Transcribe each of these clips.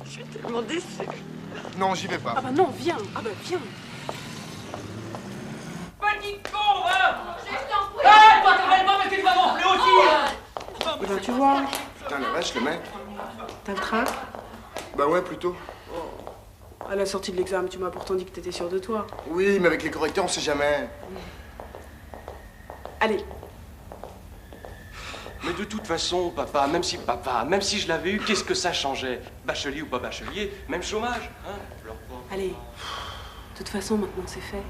Je suis tellement déçue. Non, j'y vais pas. Ah bah non, viens. Ah bah viens. Petit con, hein! Je t'en prie! Ah, toi, t'arrêtes pas parce que tu vas m'enfler aussi! Eh ben, tu vois, Putain, la vache, le mec. t'as le trac. Bah ouais, plutôt. À la sortie de l'examen, tu m'as pourtant dit que t'étais sûr de toi. Oui, mais avec les correcteurs, on sait jamais. Allez, Mais de toute façon, papa, même si je l'avais eu, qu'est-ce que ça changeait? Bachelier ou pas bachelier, même chômage, hein? Pleure pas. allez. De toute façon, maintenant, c'est fait.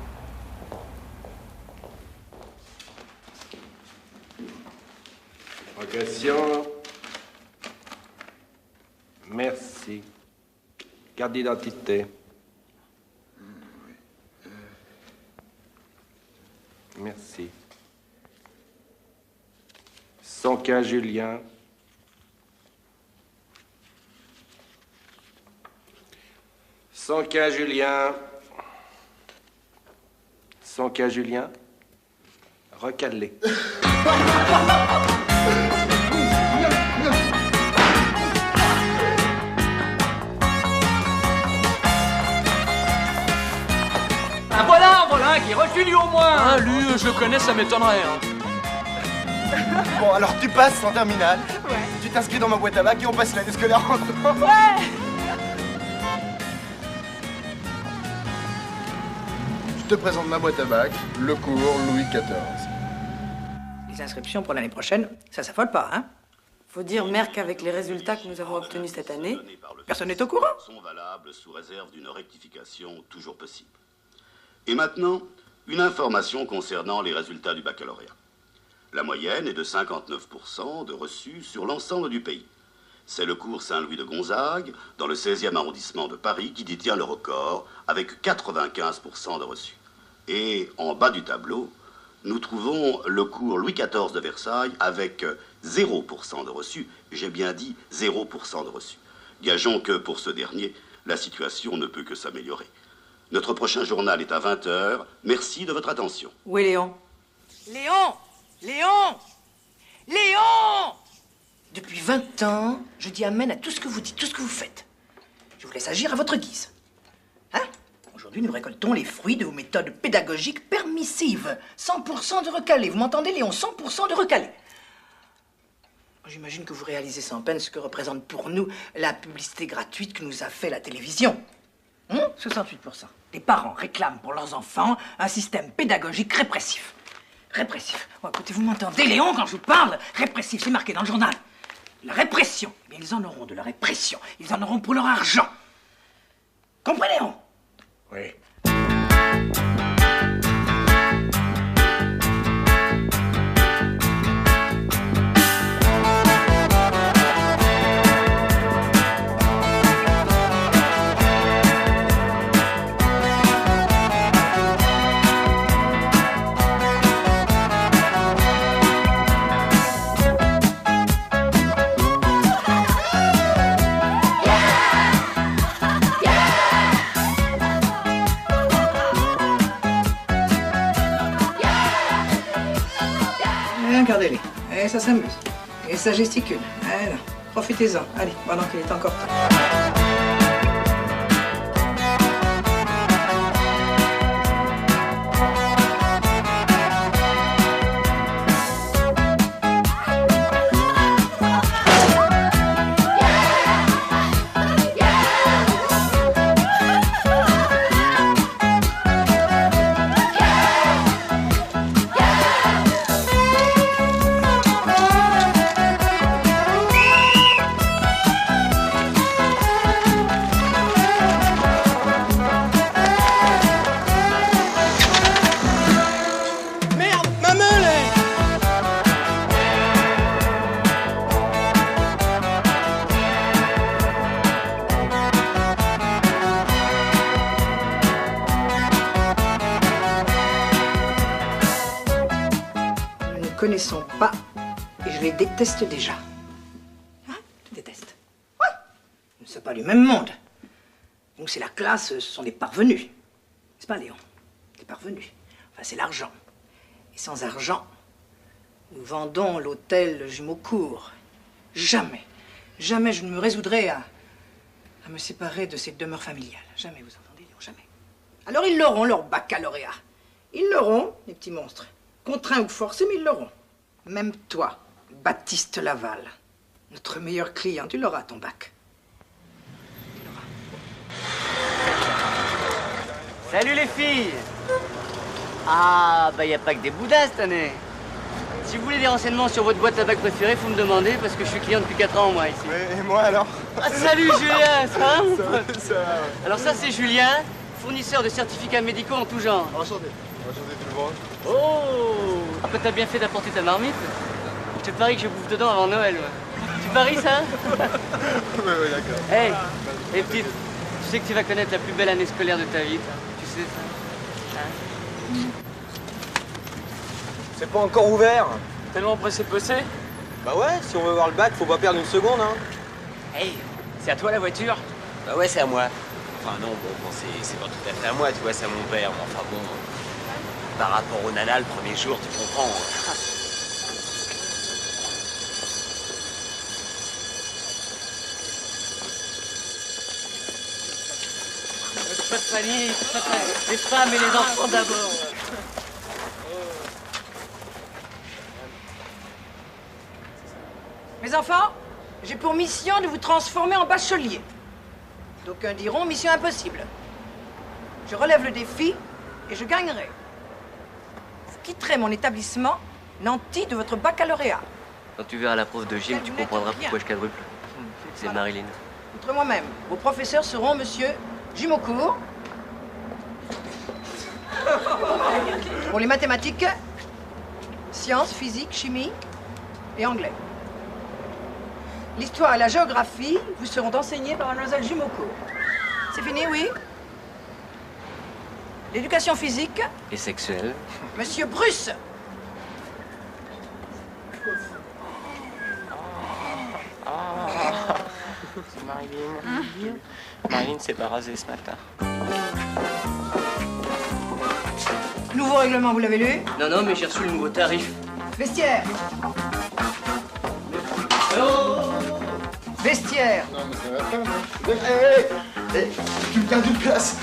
Question. Merci. Carte d'identité. Merci. 115 Julien. Julien. 115 Julien. Recalé. Ah, voilà un qui est reçu lui au moins! Ah, lui, je le connais, ça m'étonnerait, hein. Bon, alors tu passes en terminale. Ouais. Tu t'inscris dans ma boîte à bac et on passe l'année scolaire ensemble. Ouais. Je te présente ma boîte à bac, le cours Louis XIV. Les inscriptions pour l'année prochaine, ça s'affole pas, hein? Faut dire, mère, qu'avec les résultats que nous avons obtenus cette année, Personne n'est au courant. Sont valables sous réserve d'une rectification toujours possible. Et maintenant, une information concernant les résultats du baccalauréat. La moyenne est de 59% de reçus sur l'ensemble du pays. C'est le cours Saint-Louis de Gonzague, dans le 16e arrondissement de Paris, qui détient le record, avec 95% de reçus. Et en bas du tableau, nous trouvons le cours Louis XIV de Versailles, avec 0% de reçus. J'ai bien dit 0% de reçus. Gageons que, pour ce dernier, la situation ne peut que s'améliorer. Notre prochain journal est à 20h. Merci de votre attention. Où est Léon? Léon! Léon! Léon! Depuis 20 ans, je dis amen à tout ce que vous dites, tout ce que vous faites. Je vous laisse agir à votre guise. Hein? Aujourd'hui, nous récoltons les fruits de vos méthodes pédagogiques permissives. 100% de recalé. Vous m'entendez, Léon? 100% de recalé. J'imagine que vous réalisez sans peine ce que représente pour nous la publicité gratuite que nous a fait la télévision. 68%. Les parents réclament pour leurs enfants un système pédagogique répressif. Répressif. Oh, écoutez, vous m'entendez, Léon, quand je vous parle? Répressif, c'est marqué dans le journal. La répression. Eh bien, ils en auront de la répression. Ils en auront pour leur argent. Comprenez, Léon? Oui. Regardez-les. Et ça s'amuse. Et ça gesticule. Voilà. Profitez-en. Allez, pendant qu'il est encore temps. Nous ne connaissons pas et je les déteste déjà. Hein? Je déteste. Ouais. Nous ne sommes pas du même monde. Nous, c'est la classe, ce sont des parvenus. N'est-ce pas, Léon? Des parvenus. Enfin, c'est l'argent. Et sans argent, Nous vendons l'hôtel Jumeaucourt. Jamais, jamais je ne me résoudrai à me séparer de cette demeure familiale. Jamais, vous entendez? Non, jamais. Alors ils l'auront, leur baccalauréat. Ils l'auront, les petits monstres. Contraints ou forcés, mais ils l'auront. Même toi, Baptiste Laval, notre meilleur client, tu l'auras, ton bac. Salut les filles! Ah, bah y a pas que des boudins cette année. Si vous voulez des renseignements sur votre boîte à bac préférée, faut me demander parce que je suis client depuis 4 ans moi ici. Ouais, et moi alors? Ah, salut Julien, ça va mon pote? Ça va, ouais. Alors ça c'est Julien, fournisseur de certificats médicaux en tout genre. Enchanté. Enchanté tout le monde. Oh! Après t'as bien fait d'apporter ta marmite. Je te parie que je bouffe dedans avant Noël. Ouais. Tu paries ça? Ouais, d'accord. Hey, hey petite, tu sais que tu vas connaître la plus belle année scolaire de ta vie, toi. Tu sais ça? Hein? C'est pas encore ouvert. Tellement pressé. Bah ouais, si on veut voir le bac, faut pas perdre une seconde, hein. Hey, c'est à toi la voiture? Bah ouais, c'est à moi. Enfin non, bon c'est pas tout à fait à moi, tu vois, c'est à mon père. Mais enfin bon, par rapport au nana le premier jour, tu comprends. Pas de panique, pas de panique. Les femmes et les enfants d'abord. Mes enfants, j'ai pour mission de vous transformer en bachelier. D'aucuns diront mission impossible. Je relève le défi et je gagnerai. Vous quitterez mon établissement nanti de votre baccalauréat. Quand tu verras la prof de gym, tu comprendras pourquoi je quadruple. C'est Marilyn. Outre moi-même, vos professeurs seront monsieur Jumeaucourt. Pour les mathématiques, sciences, physique, chimie et anglais. L'histoire et la géographie vous seront enseignées par mademoiselle Jumeaucourt. C'est fini, oui? L'éducation physique, Et sexuelle. monsieur Bruce. C'est Marilyn. Marilyn s'est pas rasée ce matin. Nouveau règlement, vous l'avez lu? Non, mais j'ai reçu le nouveau tarif. Vestiaire. Vestiaire. Non, mais ça va pas, non? Hé, tu me gardes une place.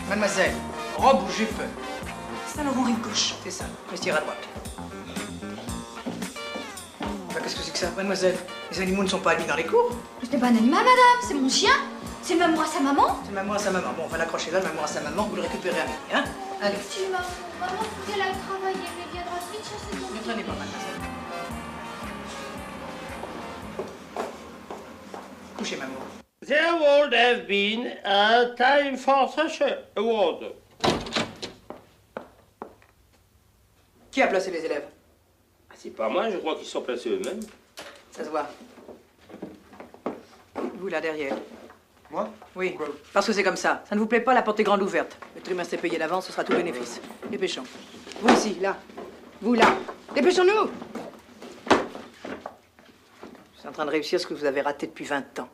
Mademoiselle, robe ou jupe? Saint-Laurent rive gauche. C'est ça, vestiaire à droite. Bah, qu'est-ce que c'est que ça, mademoiselle? Les animaux ne sont pas admis dans les cours. Ce n'est pas un animal, madame, c'est mon chien. C'est maman à sa maman. C'est maman à sa maman. Bon, on va l'accrocher là, maman à sa maman, vous le récupérez à midi, hein? Allez. Si maman faut qu'elle aille travailler, elle viendra vite chercher son Ne traînez pas, mademoiselle. Couchez, maman. There would have been a time for such a award. Qui a placé les élèves? C'est pas moi, je crois qu'ils sont placés eux-mêmes. Ça se voit. Vous, là, derrière. Moi? Oui, parce que c'est comme ça. Ça ne vous plaît pas, la porte est grande ouverte. Le trimestre est payé d'avance, ce sera tout bénéfice. Dépêchons. Vous ici, là. Vous, là. Dépêchons-nous! Je suis en train de réussir ce que vous avez raté depuis 20 ans.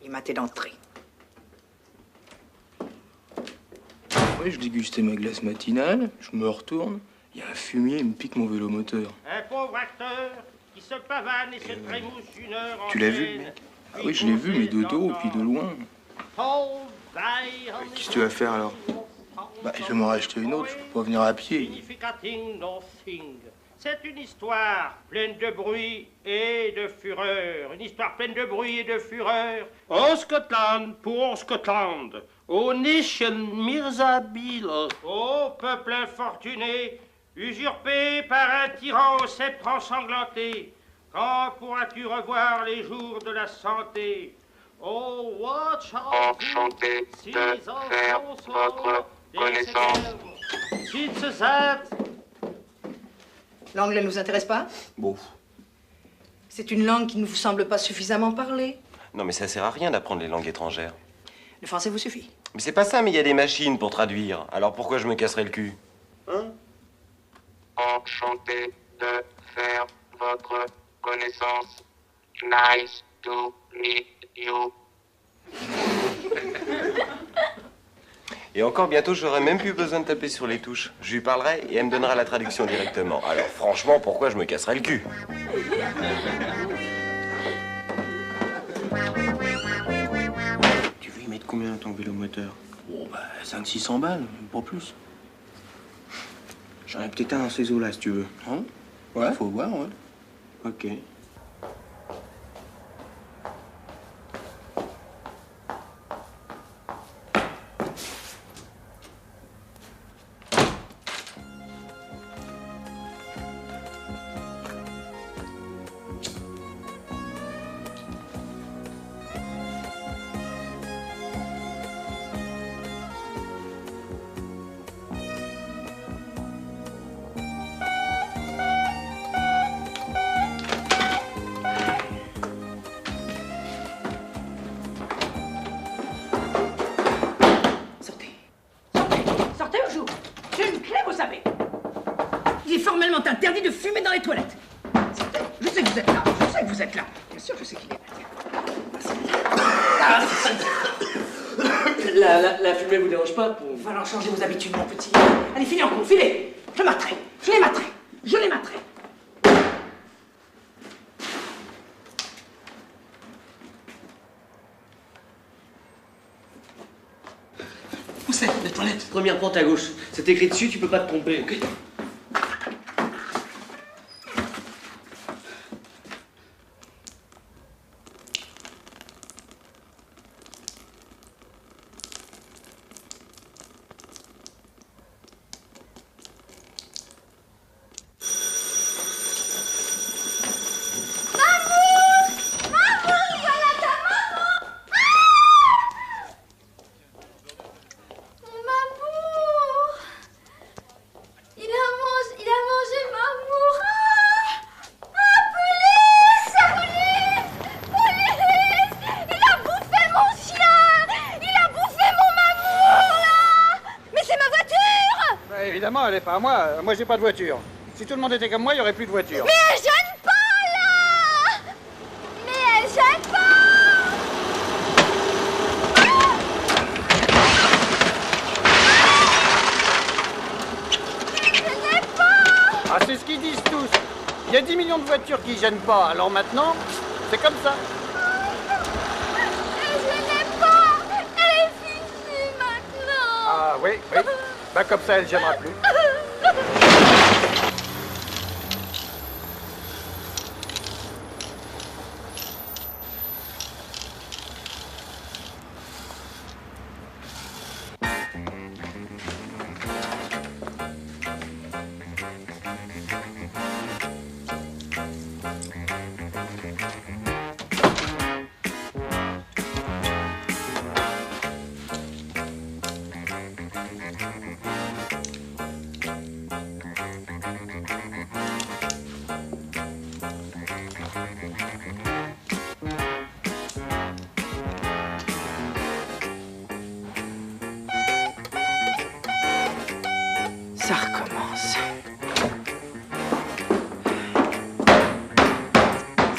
Les matés d'entrée. Ouais, je dégustais ma glace matinale, je me retourne, il y a un fumier, il me pique mon vélomoteur. Un pauvre acteur qui se pavane et se trémousse une heure en Tu l'as vu, le mec? Ah oui, je l'ai vu, mais de dos, puis de loin. Qu'est-ce que tu vas faire, alors? Bah, je vais m'en racheter une autre, je peux pas venir à pied. C'est une histoire pleine de bruit et de fureur. Une histoire pleine de bruit et de fureur. Au Scotland, pour Scotland. Aux nation Mirzabil. Au peuple infortuné, usurpé par un tyran au sceptre ensanglanté. Quand pourras-tu revoir les jours de la santé? Oh, watch out! Enchanté de faire votre connaissance. It's that. L'anglais ne vous intéresse pas? Bon. C'est une langue qui ne vous semble pas suffisamment parler. Non, mais ça sert à rien d'apprendre les langues étrangères. Le français vous suffit. Mais c'est pas ça, mais il y a des machines pour traduire. Alors pourquoi je me casserais le cul? Hein? Enchanté de faire votre connaissance. Nice to meet you. Et encore bientôt, j'aurai même plus besoin de taper sur les touches. Je lui parlerai et elle me donnera la traduction directement. Alors franchement, pourquoi je me casserais le cul? Tu veux y mettre combien ton vélo moteur? Oh, bah, 500-600 balles, pas plus. J'en ai peut-être un dans ces eaux-là, si tu veux. Hein? Ouais. Faut voir, ouais. Ok. Interdit de fumer dans les toilettes. Je sais que vous êtes là. Je sais que vous êtes là. Bien sûr, je sais qu'il est là. La fumée vous dérange pas? Il va falloir changer vos habitudes, mon petit. Allez, filez en cours, filez. Je m'attrape. Je les m'attrape. Je les m'attrape. Où c'est, les toilettes? Première porte à gauche. C'est écrit dessus, tu peux pas te tromper, ok? Évidemment, elle est pas à moi. Moi, j'ai pas de voiture. Si tout le monde était comme moi, il y aurait plus de voiture. Mais elle gêne pas, là! Mais elle gêne pas! Elle gêne pas! Ah, c'est ce qu'ils disent tous. Il y a 10 millions de voitures qui gênent pas. Alors maintenant, c'est comme ça. Elle gênait pas! Elle est finie maintenant! Ah oui, oui. Bah comme ça, elle gênera plus. Ça recommence.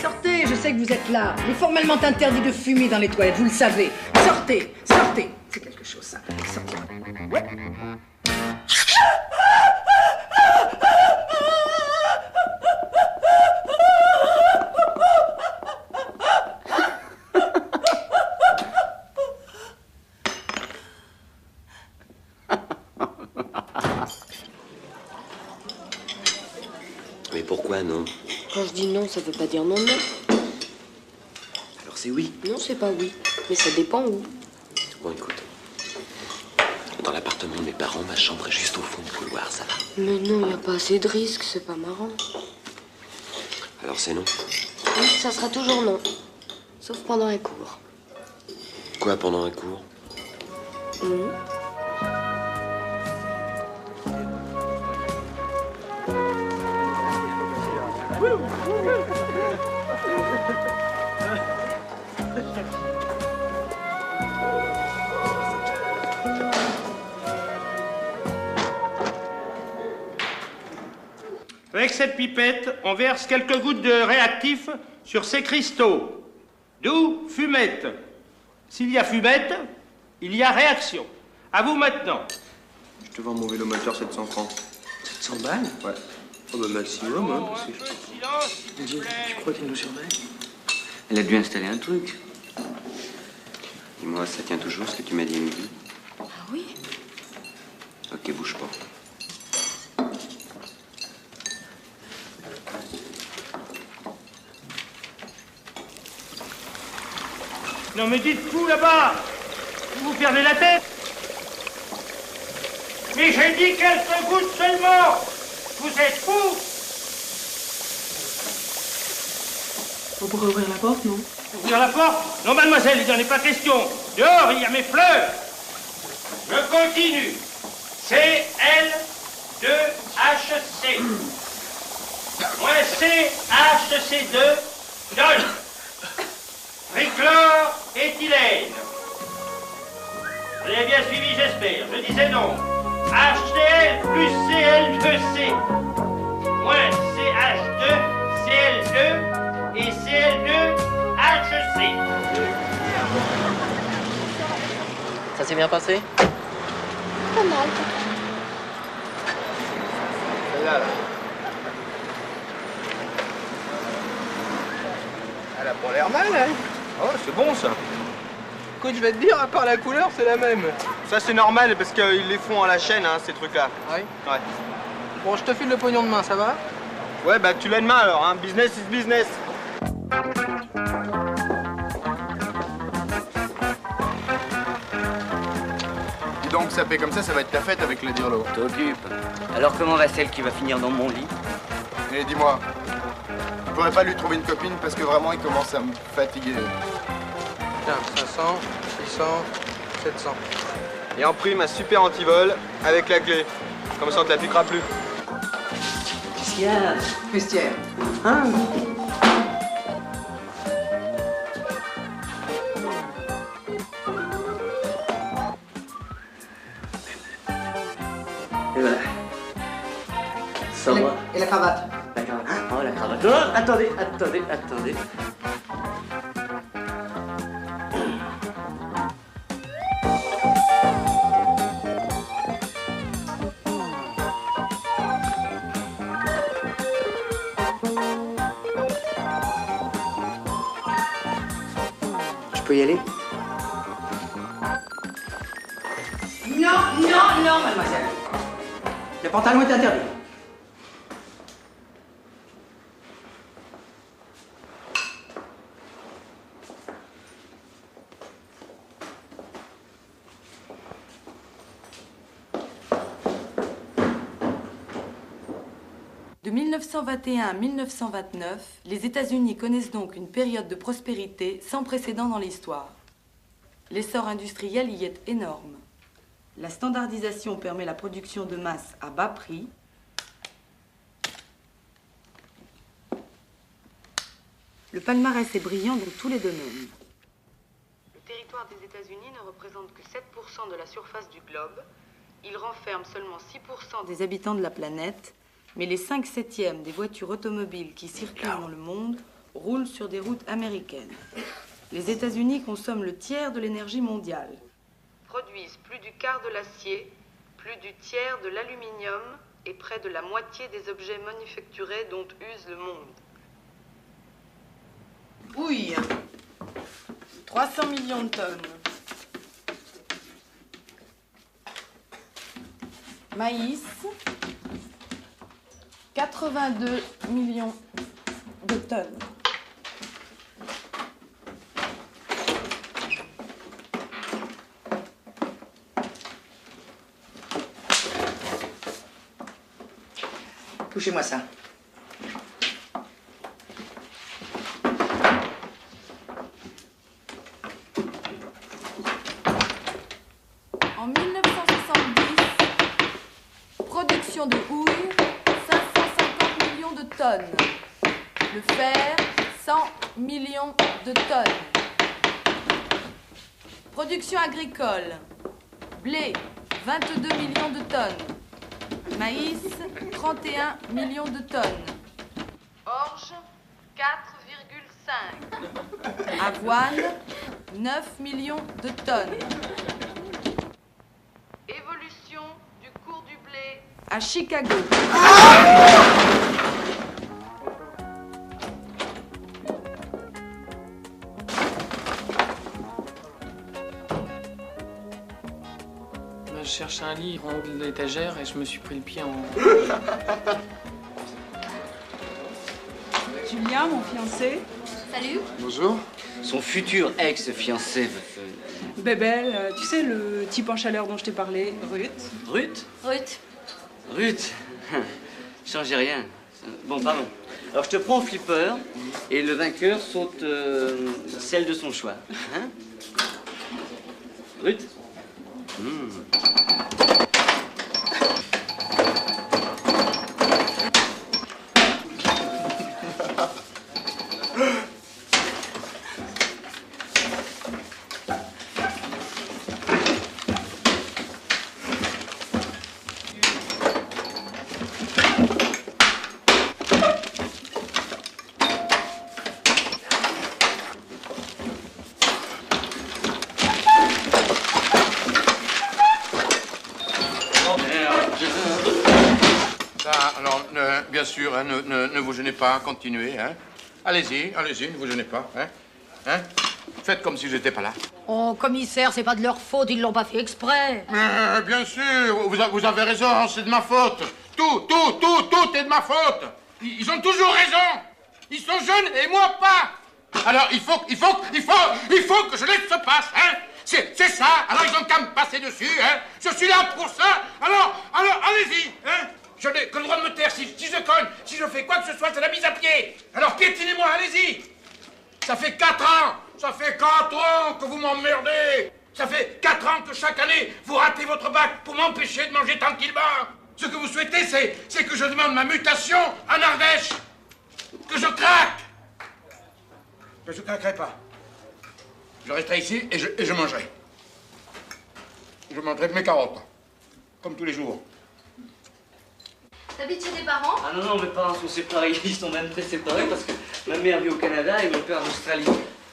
Sortez, je sais que vous êtes là. Il est formellement interdit de fumer dans les toilettes, vous le savez. Sortez, sortez. C'est quelque chose, ça. Sortez. Ouais. Mais pourquoi non? Quand je dis non, ça veut pas dire non, non. Alors c'est oui. Non, c'est pas oui. Mais ça dépend où. Bon, écoute. Dans l'appartement de mes parents, ma chambre est juste au fond du couloir, ça va. Mais non, y a pas assez de risques, c'est pas marrant. Alors c'est non. Oui, ça sera toujours non. Sauf pendant un cours. Quoi, pendant un cours? Avec cette pipette, on verse quelques gouttes de réactif sur ces cristaux. D'où fumette. S'il y a fumette, il y a réaction. À vous maintenant. Je te vends mon vélo moteur 700 francs. 700 balles? Ouais. Oh bah maximum, hein, parce que Tu crois qu'il nous surveille? Elle a dû installer un truc. Dis-moi, ça tient toujours ce que tu m'as dit à midi? Ah oui? Ok, bouge pas. Non mais dites-vous là-bas, vous perdez la tête. Mais j'ai dit quelques gouttes seulement. Vous êtes fous. On pourrait ouvrir la porte, non? Ouvrir la porte? Non, mademoiselle, il n'en est pas question. Dehors, il y a mes fleurs. Je continue. CL2HC. Moins CHC2 donne trichlore-éthylène. Vous avez bien suivi, j'espère. Je disais donc HCl plus Cl2C moins CH2, Cl2 et Cl2HC. Ça s'est bien passé? Pas mal. Celle-là, là. Elle a pas l'air mal, hein? Oh, c'est bon ça. Écoute, je vais te dire, à part la couleur, c'est la même. Ça, c'est normal parce qu'ils les font à la chaîne, hein, ces trucs-là. Ah oui? Ouais. Bon, je te file le pognon demain, ça va? Ouais, bah tu l'as demain alors, hein. Business is business. Dis donc, ça paie comme ça va être ta fête avec le dirlo. T'occupes. Alors comment va celle qui va finir dans mon lit? Et dis-moi, tu pourrais pas lui trouver une copine parce que vraiment il commence à me fatiguer. Tiens, 500, 600, 700. Et en prime, un super antivol avec la clé. Comme ça, on te la piquera plus. Qu'est-ce qu'il y a? Vestiaire. Hein? Et voilà. Sans moi. Et la cravate? La cravate. Oh, la cravate. Oh, attendez. Je peux y aller? Non, mademoiselle. Le pantalon est interdit. De 1921 à 1929, les États-Unis connaissent donc une période de prospérité sans précédent dans l'histoire. L'essor industriel y est énorme. La standardisation permet la production de masse à bas prix. Le palmarès est brillant dans tous les domaines. Le territoire des États-Unis ne représente que 7% de la surface du globe. Il renferme seulement 6% des habitants de la planète, mais les 5/7 des voitures automobiles qui circulent dans le monde roulent sur des routes américaines. Les États-Unis consomment le tiers de l'énergie mondiale, produisent plus du quart de l'acier, plus du tiers de l'aluminium et près de la moitié des objets manufacturés dont use le monde. Houille, 300 millions de tonnes. Maïs, 82 millions de tonnes. Touchez-moi ça. En 1970, production de houille, 550 millions de tonnes. Le fer, 100 millions de tonnes. Production agricole, blé, 22 millions de tonnes. Maïs, 31 millions de tonnes. Orge, 4,5. Avoine, 9 millions de tonnes. à Chicago. Je cherchais un livre en haut de l'étagère et je me suis pris le pied en... Julien, mon fiancé. Salut. Bonjour. Son futur ex-fiancé. Bébel, tu sais, le type en chaleur dont je t'ai parlé, Ruth. Ruth? Ruth. Ruth. Changez rien. Bon, pardon. Alors, je te prends au flipper et le vainqueur saute celle de son choix. Hein? Ruth? Bien sûr, hein, ne vous gênez pas, continuez. Hein. Allez-y, allez-y, ne vous gênez pas. Hein. Hein. Faites comme si j'étais pas là. Oh, commissaire, c'est pas de leur faute, ils l'ont pas fait exprès. Bien sûr, vous avez raison, c'est de ma faute. Tout est de ma faute. Ils ont toujours raison. Ils sont jeunes et moi pas. Alors il faut que je laisse se passer, hein. C'est ça, alors ils ont qu'à me passer dessus, hein. Je suis là pour ça, alors allez-y, hein. Je n'ai que le droit de me taire si je cogne, si je fais quoi que ce soit, c'est la mise à pied. Alors piétinez-moi, allez-y. Ça fait 4 ans que vous m'emmerdez. Ça fait 4 ans que chaque année, vous ratez votre bac pour m'empêcher de manger tranquillement. Ce que vous souhaitez, c'est que je demande ma mutation en Ardèche. Que je craque. Mais je craquerai pas. Je resterai ici et je mangerai. Je mangerai de mes carottes. Comme tous les jours. T'habites chez tes parents? Ah non, mes parents sont séparés. Ils sont même très séparés parce que ma mère vit au Canada et mon père en Australie.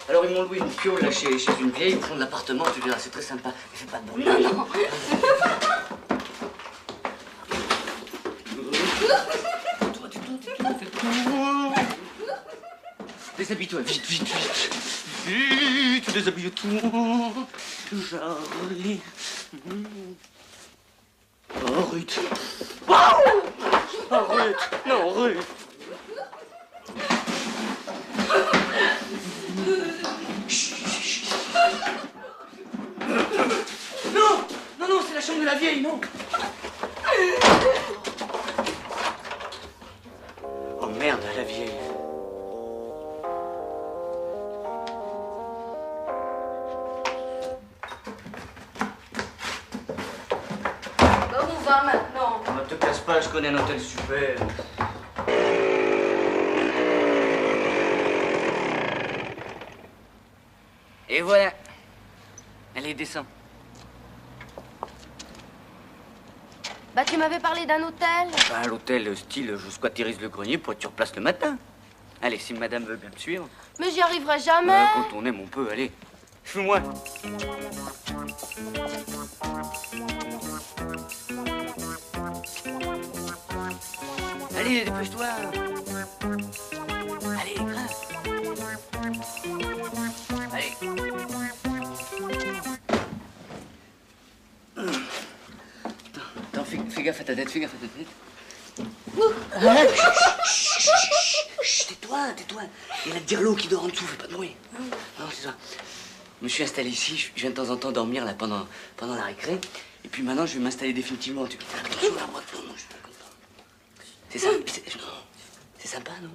Alors ils m'ont loué une piole là chez une vieille au fond de l'appartement. Tu verras, c'est très sympa. Mais fais pas de bruit. Non. Déshabille-toi, vite. Vite, déshabille-toi. Joli. Oh, Ruth. Oh, Ruth. Non, Ruth. Non, c'est la chambre de la vieille, non. Oh merde, la vieille. Bah, on va maintenant. Ne te casse pas, je connais un hôtel super. Et voilà. Allez, descends. Bah, tu m'avais parlé d'un hôtel. Bah, l'hôtel style, je squatterise le grenier pour être sur place le matin. Allez, si madame veut bien me suivre. Mais j'y arriverai jamais. Quand on aime, on peut, allez. Suis-moi. Allez, dépêche-toi. Allez, grimpe. Allez. Attends, fais gaffe à ta tête, Chut, tais-toi. Il y a la dirlo qui dort en dessous, fais pas de bruit. Non, c'est ça. Je me suis installé ici, je viens de temps en temps dormir là pendant la récré. Et puis maintenant, je vais m'installer définitivement. Attention à la droite, non, je suis pas content. C'est ça, c'est sympa, non?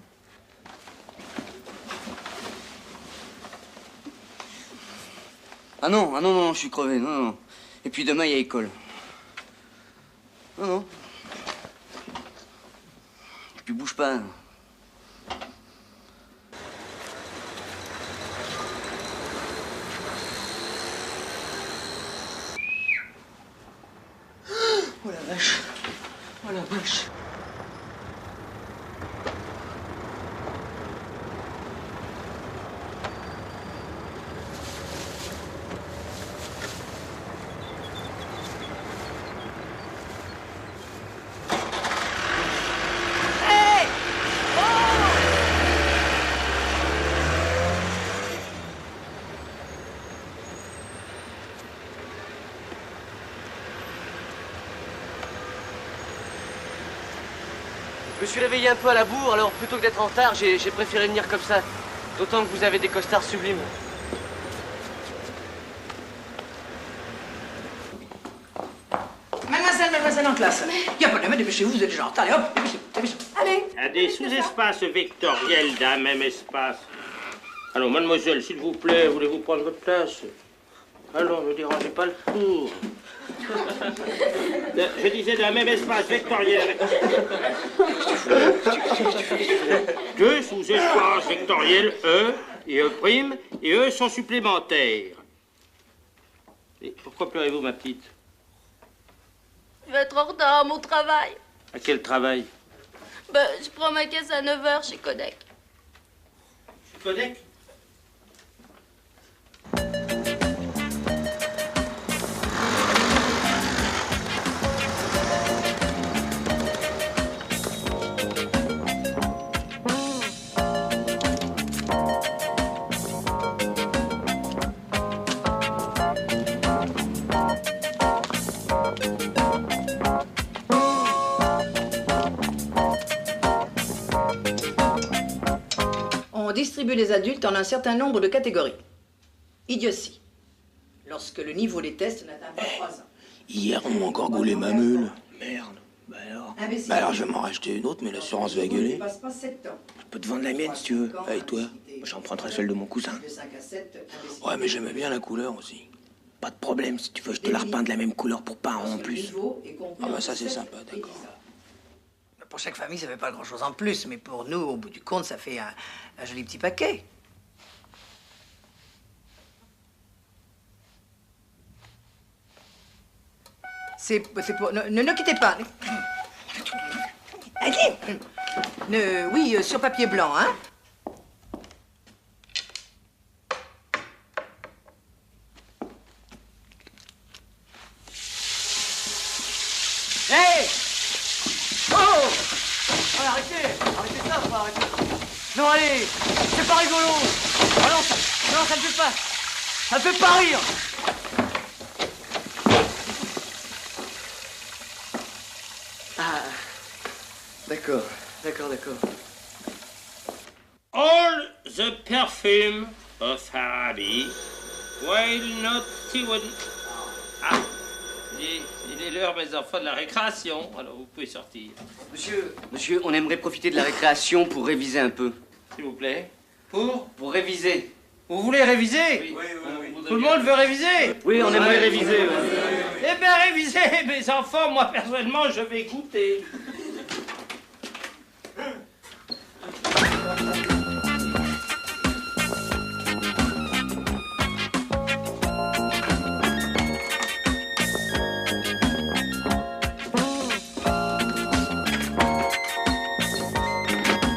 Ah non, je suis crevé, non. Et puis demain, il y a école. Non. Et puis bouge pas. Oh la vache. Je me suis réveillé un peu à la bourre, alors plutôt que d'être en retard, j'ai préféré venir comme ça. D'autant que vous avez des costards sublimes. Mademoiselle en classe. Il n'y a pas de dépêchez-vous, vous êtes déjà en retard. Allez, hop, dépêchez-vous. Allez. À des sous-espaces vectoriels d'un même espace. Alors, mademoiselle, s'il vous plaît, voulez-vous prendre votre place? Alors, ne dérangez pas le cours. Je disais d'un même espace vectoriel avec... Deux sous-espaces vectoriels, E et E', et eux sont supplémentaires. Et pourquoi pleurez-vous, ma petite? Je vais être en retard à mon travail. À quel travail? Ben, je prends ma caisse à 9h chez Codec. Chez Codec? On distribue les adultes en un certain nombre de catégories. Idiotie. Lorsque le niveau des tests n'atteint pas 3 ans. Hier, on m'a encore gaulé ma meule. Merde. Imbécile. Bah alors, je vais m'en racheter une autre, mais l'assurance va gueuler. Ne passe pas 7 ans. Je peux te vendre la mienne si tu veux. Et toi? J'en prendrai celle de mon cousin. De 5 à 7, imbécile. Ouais, mais j'aimais bien la couleur aussi. Pas de problème, si tu veux, je te la repeins de la même couleur pour pas en plus. Ah bah ça, c'est sympa, d'accord. Pour chaque famille, ça fait pas grand-chose en plus, mais pour nous, au bout du compte, ça fait un joli petit paquet. C'est pour... Ne quittez pas. Allez. Oui, sur papier blanc, hein. Hey! Oh! Oh, arrêtez! Arrêtez ça, faut arrêter. Non, allez! C'est pas rigolo! Oh non, ça me fait pas! Ça me fait pas rire! Ah... D'accord. All the perfume of Araby, while not even... Ah, il est l'heure, mes enfants, de la récréation, alors vous pouvez sortir. Monsieur, on aimerait profiter de la récréation pour réviser un peu. S'il vous plaît. Pour réviser. Vous voulez réviser? Oui. Tout le monde veut réviser? Oui, on aimerait réviser. Eh bien, réviser, mes enfants, moi, personnellement, je vais goûter.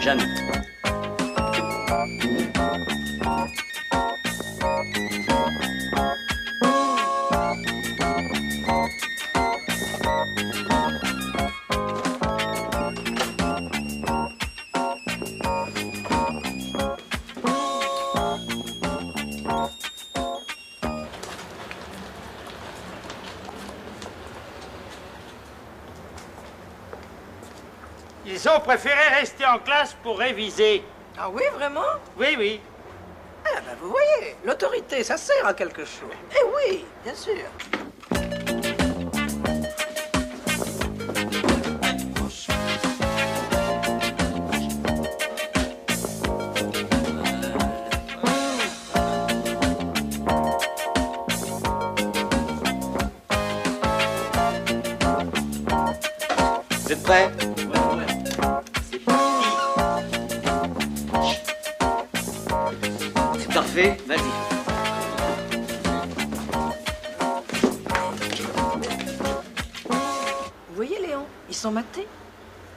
Jeanne. Ils ont préféré rester en classe pour réviser. Ah oui, vraiment? Oui. Ah ben vous voyez, l'autorité, ça sert à quelque chose. Eh oui, bien sûr. Vous êtes prêts? C'est parfait, vas-y. Vous voyez, Léon, ils sont matés.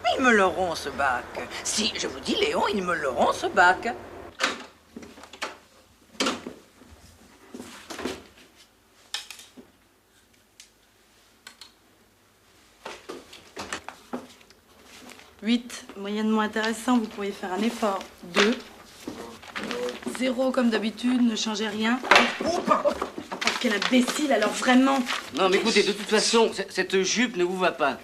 Mais ils me l'auront, ce bac. Si, je vous dis, Léon, ils me l'auront, ce bac. Moyennement intéressant, vous pourriez faire un effort. 2. 0 comme d'habitude, ne changez rien. Oh, quel imbécile, alors vraiment. Non, mais écoutez, de toute façon, cette jupe ne vous va pas.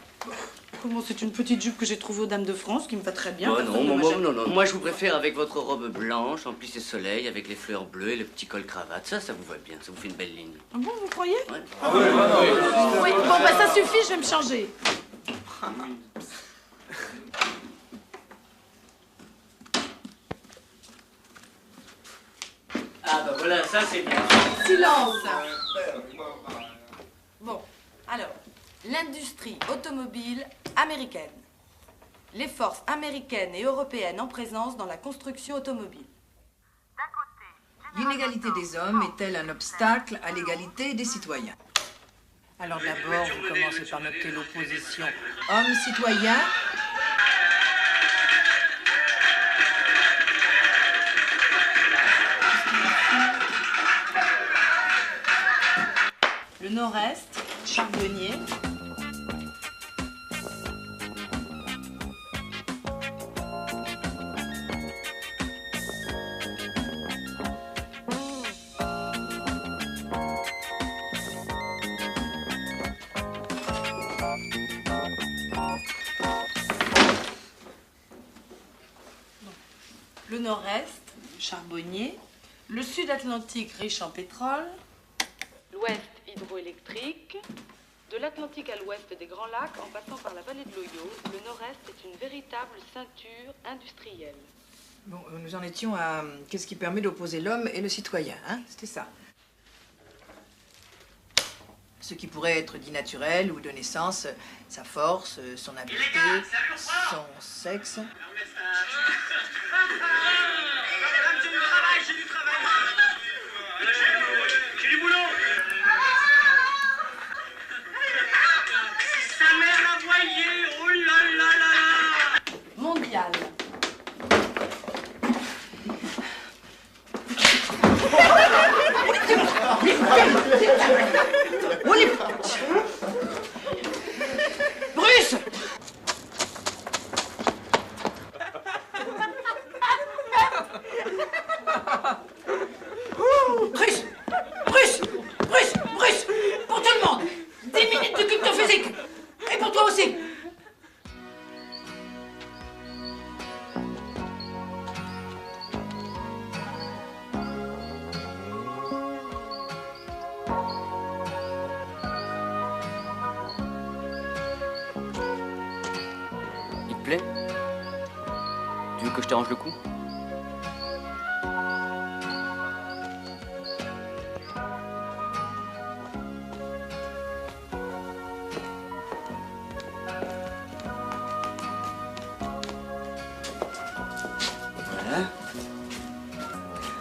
comment c'est une petite jupe que j'ai trouvée aux Dames de France, qui me va très bien. Oh, personne non, ne non, m'achète. non. Moi, je vous préfère avec votre robe blanche, en plus c'est soleil, avec les fleurs bleues et le petit col cravate. Ça vous va bien, ça vous fait une belle ligne. Ah bon, vous croyez? Ouais. Oui, bon, bah ça suffit, je vais me changer. Ah bah voilà, ça c'est bien. Silence. Bon, alors, l'industrie automobile américaine. Les forces américaines et européennes en présence dans la construction automobile. L'inégalité des hommes est-elle un obstacle à l'égalité des citoyens? Alors d'abord, vous commencez par noter l'opposition homme-citoyen. Le nord-est, charbonnier. Le nord-est, charbonnier. Le sud-Atlantique, riche en pétrole. L'ouest, hydroélectrique. De l'Atlantique à l'ouest des Grands Lacs, en passant par la vallée de l'Oyo, le nord-est est une véritable ceinture industrielle. Bon, nous en étions à qu'est-ce qui permet d'opposer l'homme et le citoyen, hein? C'était ça. Ce qui pourrait être dit naturel ou de naissance, sa force, son habileté, son sexe. J'ai du travail. J'ai du boulot. Sa mère a voyé, oh là là là là. Mondial. Bruce! Bruce! Bruce! Bruce! Bruce! Pour tout le monde! 10 minutes de culture physique! Et pour toi aussi! Il te plaît? Tu veux que je t'arrange le cou? Voilà.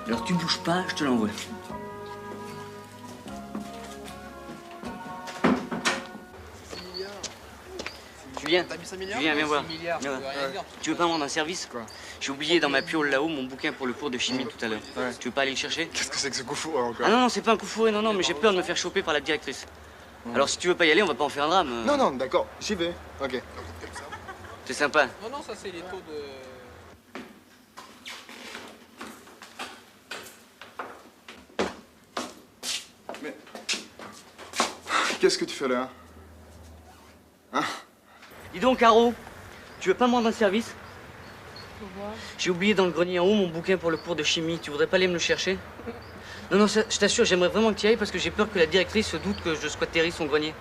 Alors tu bouges pas, je te l'envoie. Julien, Julien, viens voir. Viens voir. Tu veux pas me rendre un service? Quoi? J'ai oublié dans ma piole là-haut mon bouquin pour le cours de chimie tout à l'heure. Tu veux pas aller le chercher? Qu'est-ce que c'est que ce coup fourré encore? Ah non, c'est pas un coup fourré, non, mais j'ai peur de me faire choper par la directrice. Alors si tu veux pas y aller, on va pas en faire un drame. Non, d'accord, j'y vais. Ok. C'est sympa. Non, ça c'est les taux de... Qu'est-ce que tu fais là? Hein? Dis donc, Caro, tu veux pas me rendre un service? J'ai oublié dans le grenier en haut mon bouquin pour le cours de chimie. Tu voudrais pas aller me le chercher? Non, je t'assure, j'aimerais vraiment que tu y ailles parce que j'ai peur que la directrice se doute que je squatterie son grenier.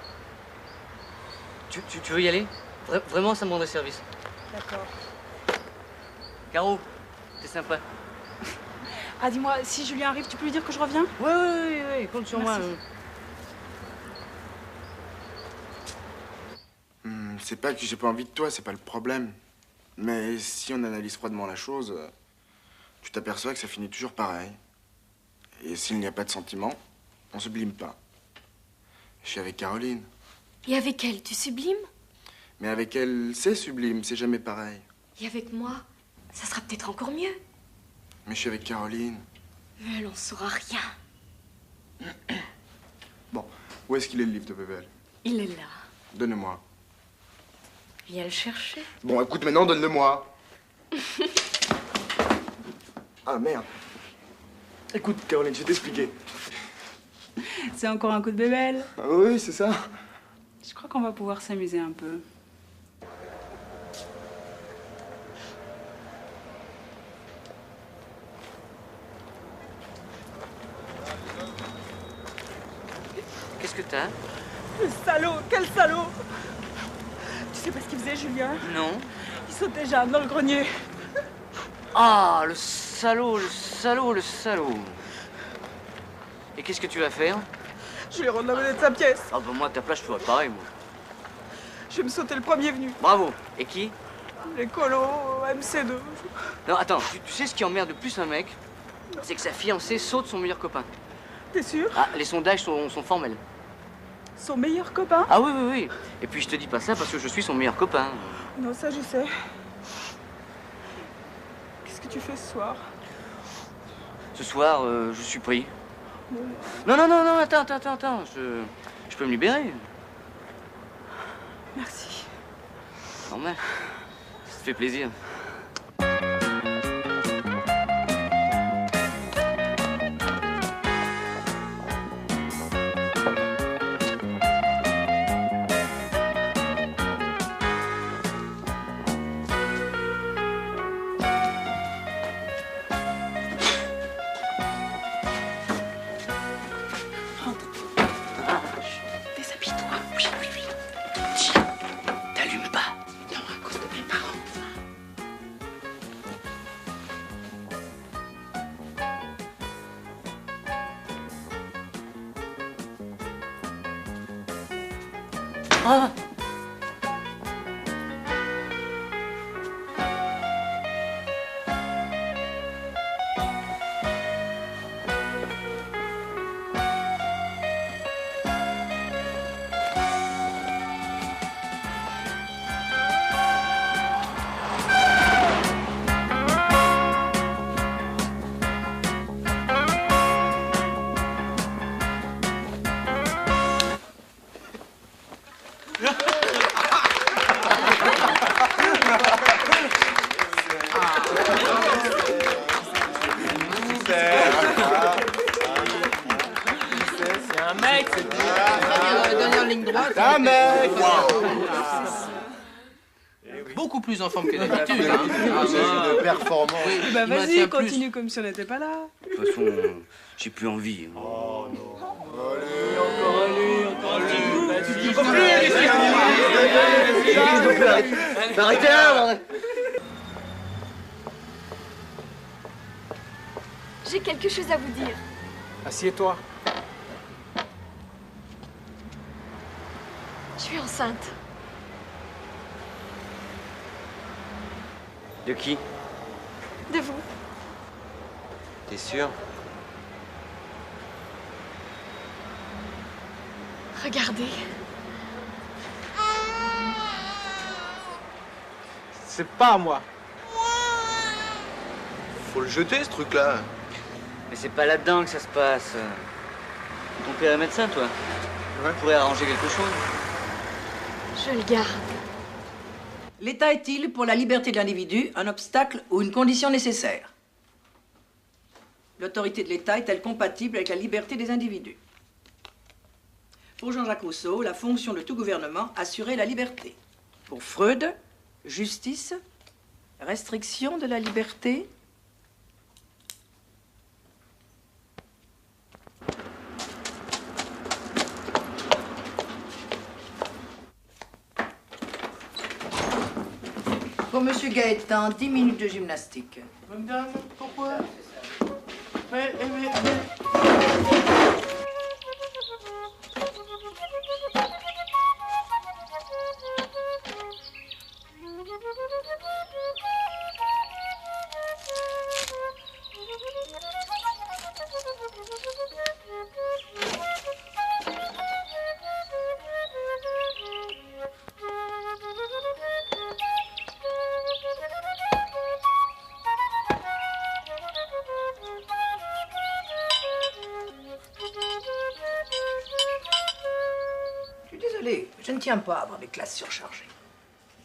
Tu veux y aller? Vraiment, ça me rendrait service. D'accord. Caro, t'es sympa. Ah, dis-moi, si Julien arrive, tu peux lui dire que je reviens? Ouais, compte sur moi. C'est pas que j'ai pas envie de toi, c'est pas le problème. Mais si on analyse froidement la chose, tu t'aperçois que ça finit toujours pareil. Et s'il n'y a pas de sentiment, on sublime pas. Je suis avec Caroline. Et avec elle, tu sublimes? Mais avec elle, c'est sublime, c'est jamais pareil. Et avec moi, ça sera peut-être encore mieux. Mais je suis avec Caroline. Mais elle en saura rien. Bon, où est-ce qu'il est le livre de Bébel? Il est là. Donne-le-moi. Viens le chercher. Bon, écoute, maintenant, donne-le-moi. Ah, merde. Écoute, Caroline, je vais t'expliquer. C'est encore un coup de bébelle. Ah oui, c'est ça. Je crois qu'on va pouvoir s'amuser un peu. Qu'est-ce que t'as? Le salaud, quel salaud! Tu sais pas ce qu'il faisait, Julien? Non. Il sautait Jeanne dans le grenier. Ah, le salaud, le salaud, le salaud. Et qu'est-ce que tu vas faire? Je lui rends la monnaie de sa pièce. Ah bah moi, à ta place, je ferais pareil, moi. Je vais me sauter le premier venu. Bravo. Et qui? Les colos, MC2. Non, attends, tu sais ce qui emmerde le plus un mec? C'est que sa fiancée saute son meilleur copain. T'es sûr? Ah, les sondages sont formels. Son meilleur copain? Ah oui, oui, oui. Et puis je te dis pas ça parce que je suis son meilleur copain. Non, ça je sais. Qu'est-ce que tu fais ce soir? Ce soir, je suis pris. Non, non, non, non, attends. Je peux me libérer. Merci. Normal. Ça te fait plaisir. Ah! C'est un mec, c'est dans la dernière ligne droite. Un mec! Beaucoup plus en forme que d'habitude. Hein. de performance. Oui, Bah il maintient vas-y, plus. continue comme si on n'était pas là. De toute façon, j'ai plus envie. Oh non. Arrêtez là, bordel. J'ai quelque chose à vous dire. Assieds-toi. Je suis enceinte. De qui? De vous. T'es sûr? Regardez. C'est pas moi. Faut le jeter, ce truc-là. Mais c'est pas là-dedans que ça se passe. Ton père est médecin, toi? Tu pourrais arranger quelque chose? Je le garde. L'État est-il, pour la liberté de l'individu, un obstacle ou une condition nécessaire? L'autorité de l'État est-elle compatible avec la liberté des individus? Pour Jean-Jacques Rousseau, la fonction de tout gouvernement, assurer la liberté. Pour Freud, justice, restriction de la liberté. Pour Monsieur Gaëtan, 10 minutes de gymnastique. Madame, pourquoi? Je ne tiens pas à avoir des classes surchargées.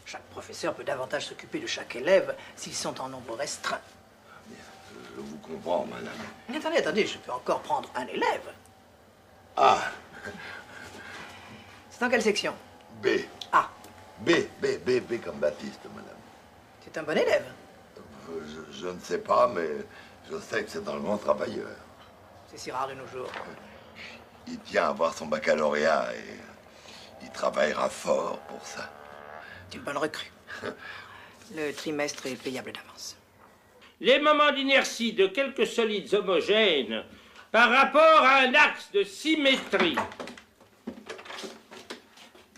Chaque professeur peut davantage s'occuper de chaque élève s'ils sont en nombre restreint. Je vous comprends, madame. Mais attendez, je peux encore prendre un élève. Ah, C'est dans quelle section? B. A. B comme Baptiste, madame. C'est un bon élève. Je ne sais pas, mais je sais que c'est un bon travailleur. C'est si rare de nos jours. il tient à avoir son baccalauréat et il travaillera fort pour ça. Tu es une bonne recrue. Le trimestre est payable d'avance. Les moments d'inertie de quelques solides homogènes par rapport à un axe de symétrie.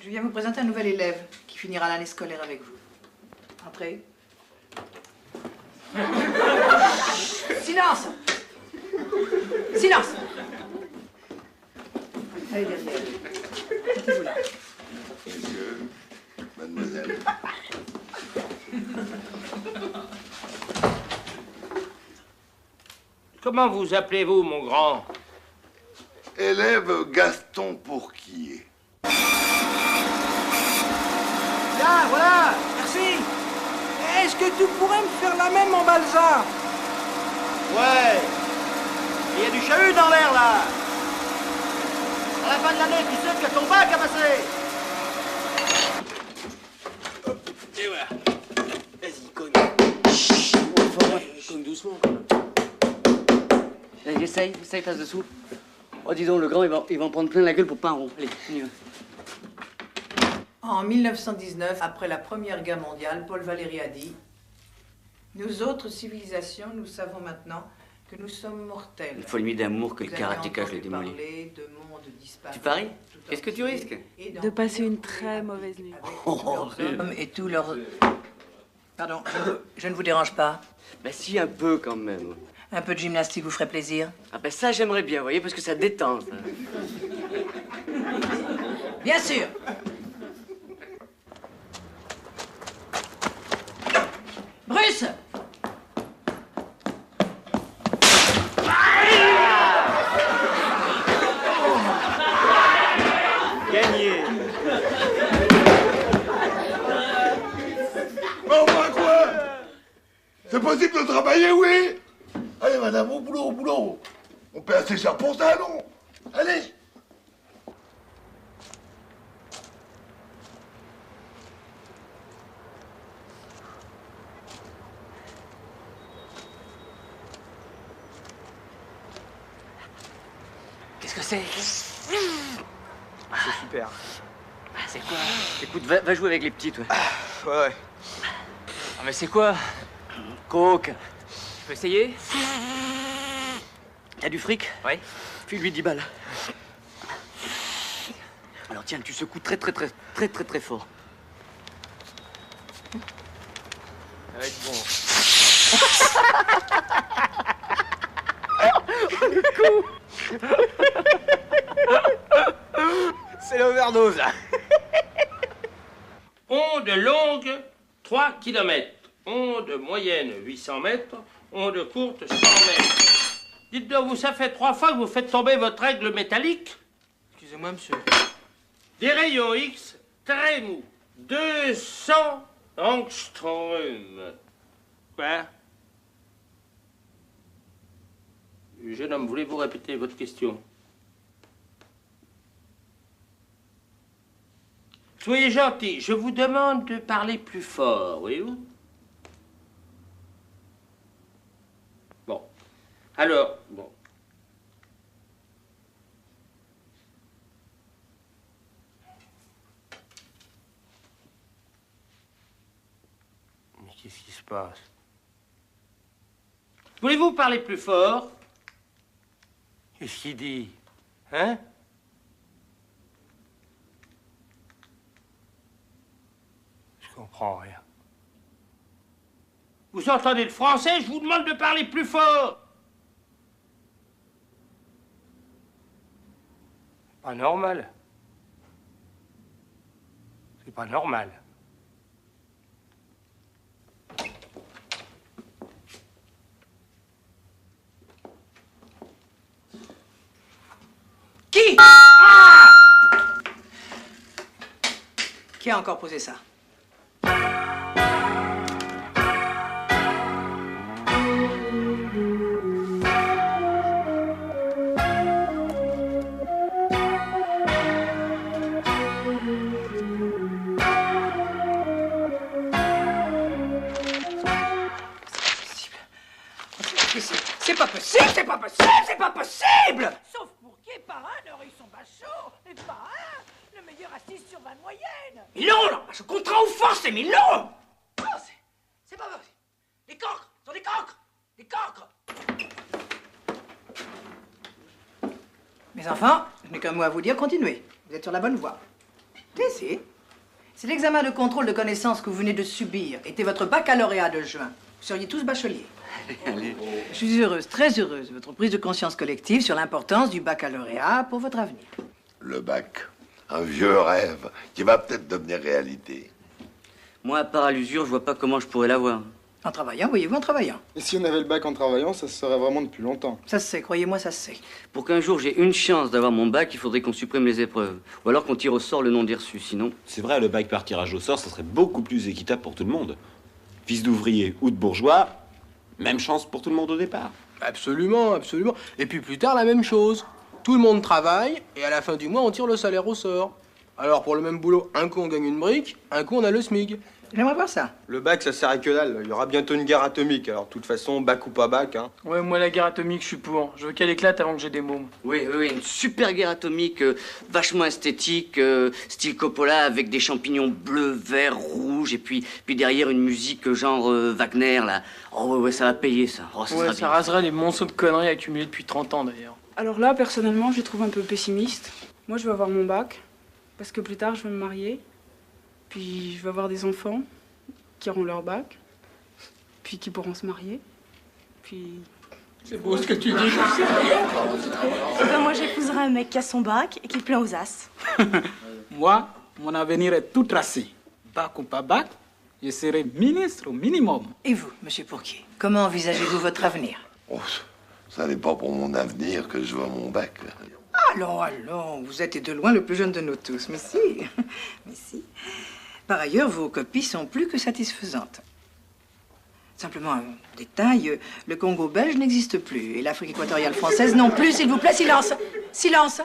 Je viens vous présenter un nouvel élève qui finira l'année scolaire avec vous. Entrez. Silence! Silence! Allez derrière. Mettez-vous là. Monsieur, mademoiselle. Comment vous appelez-vous, mon grand? Élève Gaston Pourquier. Là, voilà, merci. Est-ce que tu pourrais me faire la même en balsa? Ouais. Il y a du chahut dans l'air, là. À la fin de l'année, tu sais que ton bac a passé. Et voilà. Vas-y, cogne. Cogne doucement. Allez, essaye, passe dessous. Oh, dis donc, le grand, il va en prendre plein la gueule pour pas un rond. Allez, on y va. En 1919, après la Première Guerre mondiale, Paul Valéry a dit « Nous autres civilisations, nous savons maintenant que nous sommes mortels. » Il faut limite d'amour que le Vous avez karatéka, je l'ai entendu démoli. parler de mondes disparus. Tu paries? Qu'est-ce que tu risques? De passer une très mauvaise nuit. Hommes et tous leurs... Pardon, je ne vous dérange pas? Bah si, un peu quand même. Un peu de gymnastique vous ferait plaisir? Ah bah ça, j'aimerais bien, vous voyez, parce que ça détend, ça. Bien sûr. Bruce! Gagné. Oh, bah quoi? C'est possible de travailler, oui? Allez, madame, au boulot, au boulot. On paie assez cher pour ça, non? Allez. Qu'est-ce que c'est? C'est super. C'est quoi? Écoute, va jouer avec les petits, toi. Ouais. Ah, mais c'est quoi? Coke. Tu peux essayer? T'as du fric? Ouais. File-lui 10 balles. Alors tiens, tu secoues très fort. Ça va être bon. Le coup. C'est l'overdose, là. Onde longue, 3 km. Onde moyenne, 800 mètres. Onde courte, 100 mètres. Dites donc, vous, ça fait 3 fois que vous faites tomber votre règle métallique? Excusez-moi, monsieur. Des rayons X très mous. 200 angstrom. Quoi? Jeune homme, voulez-vous répéter votre question? Soyez gentil, je vous demande de parler plus fort, voyez-vous? Bon. Alors, bon. Mais qu'est-ce qui se passe? Voulez-vous parler plus fort? Qu'est-ce qu'il dit? Hein? Je comprends rien. Vous entendez le français? Je vous demande de parler plus fort. Pas normal. C'est pas normal. Qui? Ah! Qui a encore posé ça? C'est pas possible, c'est pas possible, c'est pas possible! Sauf pour qui par un heure, ils sont à 6 sur 20 de moyenne. Mais non, là, je contrains ou force, mais non. Non, c'est pas possible. Les cancres, ce sont des cancres. Des cancres. Mes enfants, je n'ai qu'un mot à vous dire, continuez. Vous êtes sur la bonne voie. Si l'examen de contrôle de connaissances que vous venez de subir était votre baccalauréat de juin, vous seriez tous bacheliers. Allez. Je suis heureuse, très heureuse de votre prise de conscience collective sur l'importance du baccalauréat pour votre avenir. Le bac, un vieux rêve qui va peut-être devenir réalité. Moi, à part à l'usure, je vois pas comment je pourrais l'avoir. En travaillant, voyez-vous, en travaillant. Et si on avait le bac en travaillant, ça se serait vraiment depuis longtemps. Ça se sait, croyez-moi, ça se sait. Pour qu'un jour j'ai une chance d'avoir mon bac, il faudrait qu'on supprime les épreuves. Ou alors qu'on tire au sort le nom des reçus, sinon... C'est vrai, le bac par tirage au sort, ça serait beaucoup plus équitable pour tout le monde. Fils d'ouvrier ou de bourgeois, même chance pour tout le monde au départ. Absolument, absolument. Et puis plus tard, la même chose. Tout le monde travaille, et à la fin du mois, on tire le salaire au sort. Alors, pour le même boulot, un coup on gagne une brique, un coup on a le SMIC. J'aimerais voir ça. Le bac, ça sert à que dalle. Il y aura bientôt une guerre atomique. Alors, de toute façon, bac ou pas bac, hein. Ouais, moi, la guerre atomique, je suis pour. Je veux qu'elle éclate avant que j'ai des mômes. Oui, une super guerre atomique, vachement esthétique, style Coppola, avec des champignons bleus, verts, rouges, et puis derrière une musique genre Wagner, là. Oh ouais, ça va payer, ça. Oh, ça sera ça bien. raserait les monceaux de conneries accumulés depuis 30 ans, d'ailleurs. Alors là, personnellement, je les trouve un peu pessimistes. Moi, je veux avoir mon bac, parce que plus tard, je vais me marier. Puis, je vais avoir des enfants qui auront leur bac, puis qui pourront se marier. Puis... C'est beau ce que tu dis. Eh ben moi, j'épouserai un mec qui a son bac et qui plaît aux as. Moi, mon avenir est tout tracé. Bac ou pas bac, je serai ministre au minimum. Et vous, monsieur Pourquier, comment envisagez-vous votre avenir? Oh, ça n'est pas pour mon avenir que je veux mon bac. Allons, vous êtes de loin le plus jeune de nous tous, mais si. Mais si. Par ailleurs, vos copies sont plus que satisfaisantes. Simplement un détail, le Congo belge n'existe plus et l'Afrique équatoriale française non plus. S'il vous plaît, silence. Silence.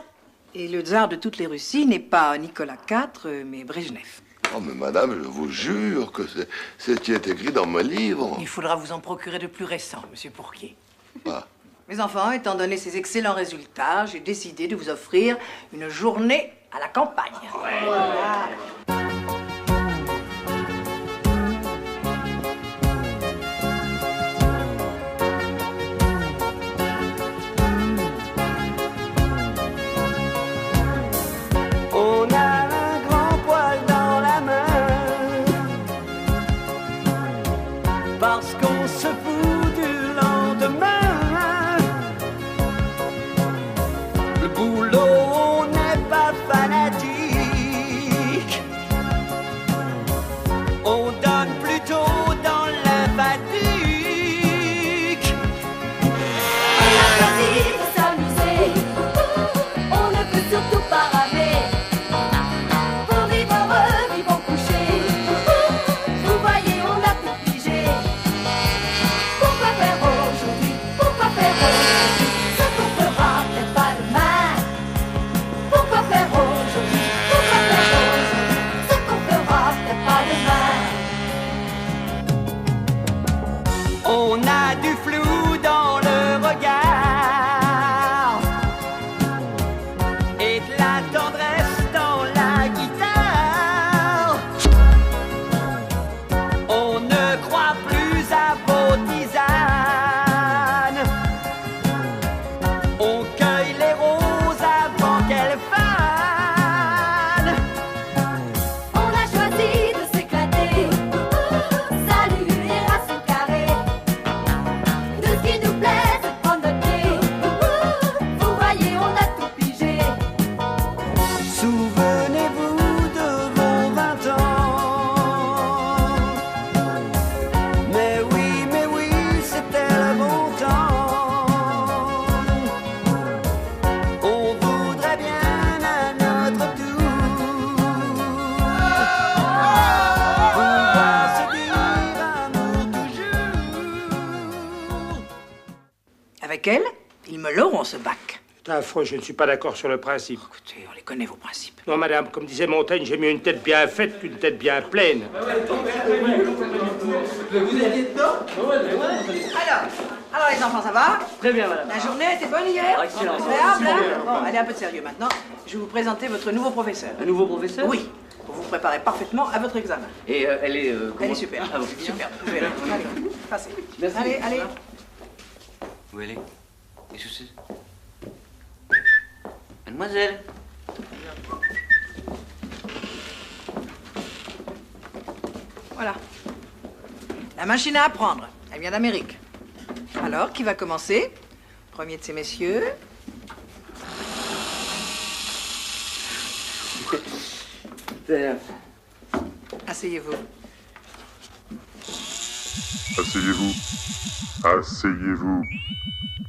Et le tsar de toutes les Russies n'est pas Nicolas IV, mais Brejnev. Oh, mais madame, je vous jure que c'est ce qui est écrit dans mon livre. Il faudra vous en procurer de plus récents, monsieur Pourquier. Ah. Mes enfants, étant donné ces excellents résultats, j'ai décidé de vous offrir une journée à la campagne. Voilà. On a un grand poil dans la main parce qu'on se fout du lendemain. Le boulot, on n'est pas fanatique. On donne plutôt dans l'empathique. On a choisi de s'amuser. On ne peut surtout pas ramer. Pour vivre heureux, vivons couchés. Vous voyez, on a tout pigé. Pourquoi faire aujourd'hui? Pourquoi faire aujourd'hui ce qu'on fera peut-être pas demain? Pourquoi faire aujourd'hui? Pourquoi faire aujourd'hui ce qu'on fera peut-être pas demain? On a du flou dans le regard et de la tendresse dans la guitare. On ne croit plus à vos tisanes. On cueille les roses avant qu'elles fanent. On a choisi de s'éclater. Salut et racines carrées. De ce qui nous plaît, c'est prendre notre pied. Vous voyez, on a tout pigé. Souvenez-vous de vos 20 ans. Mais oui, c'était le bon temps. On voudrait bien à notre tour pouvoir se dire amour toujours. Avec elle, ils me l'auront, ce bac. C'est affreux, je ne suis pas d'accord sur le principe. Écoutez, on les connaît, vos principes. Non, madame, comme disait Montaigne, j'ai mieux une tête bien faite qu'une tête bien pleine. Alors, Alors les enfants, ça va? Très bien, madame. La journée était bonne hier? Excellent. Agréable, hein? Bon, allez, un peu de sérieux maintenant. Je vais vous présenter votre nouveau professeur. Un nouveau professeur? Oui, pour vous préparer parfaitement à votre examen. Et elle est... Elle est super. Ah, bon. Super. Vous verrez. Allez, passez. Merci. Allez. Où elle est? Les chaussettes? Mademoiselle? Voilà. La machine à apprendre. Elle vient d'Amérique. Alors, qui va commencer? Premier de ces messieurs. Asseyez-vous. Asseyez-vous. Asseyez-vous.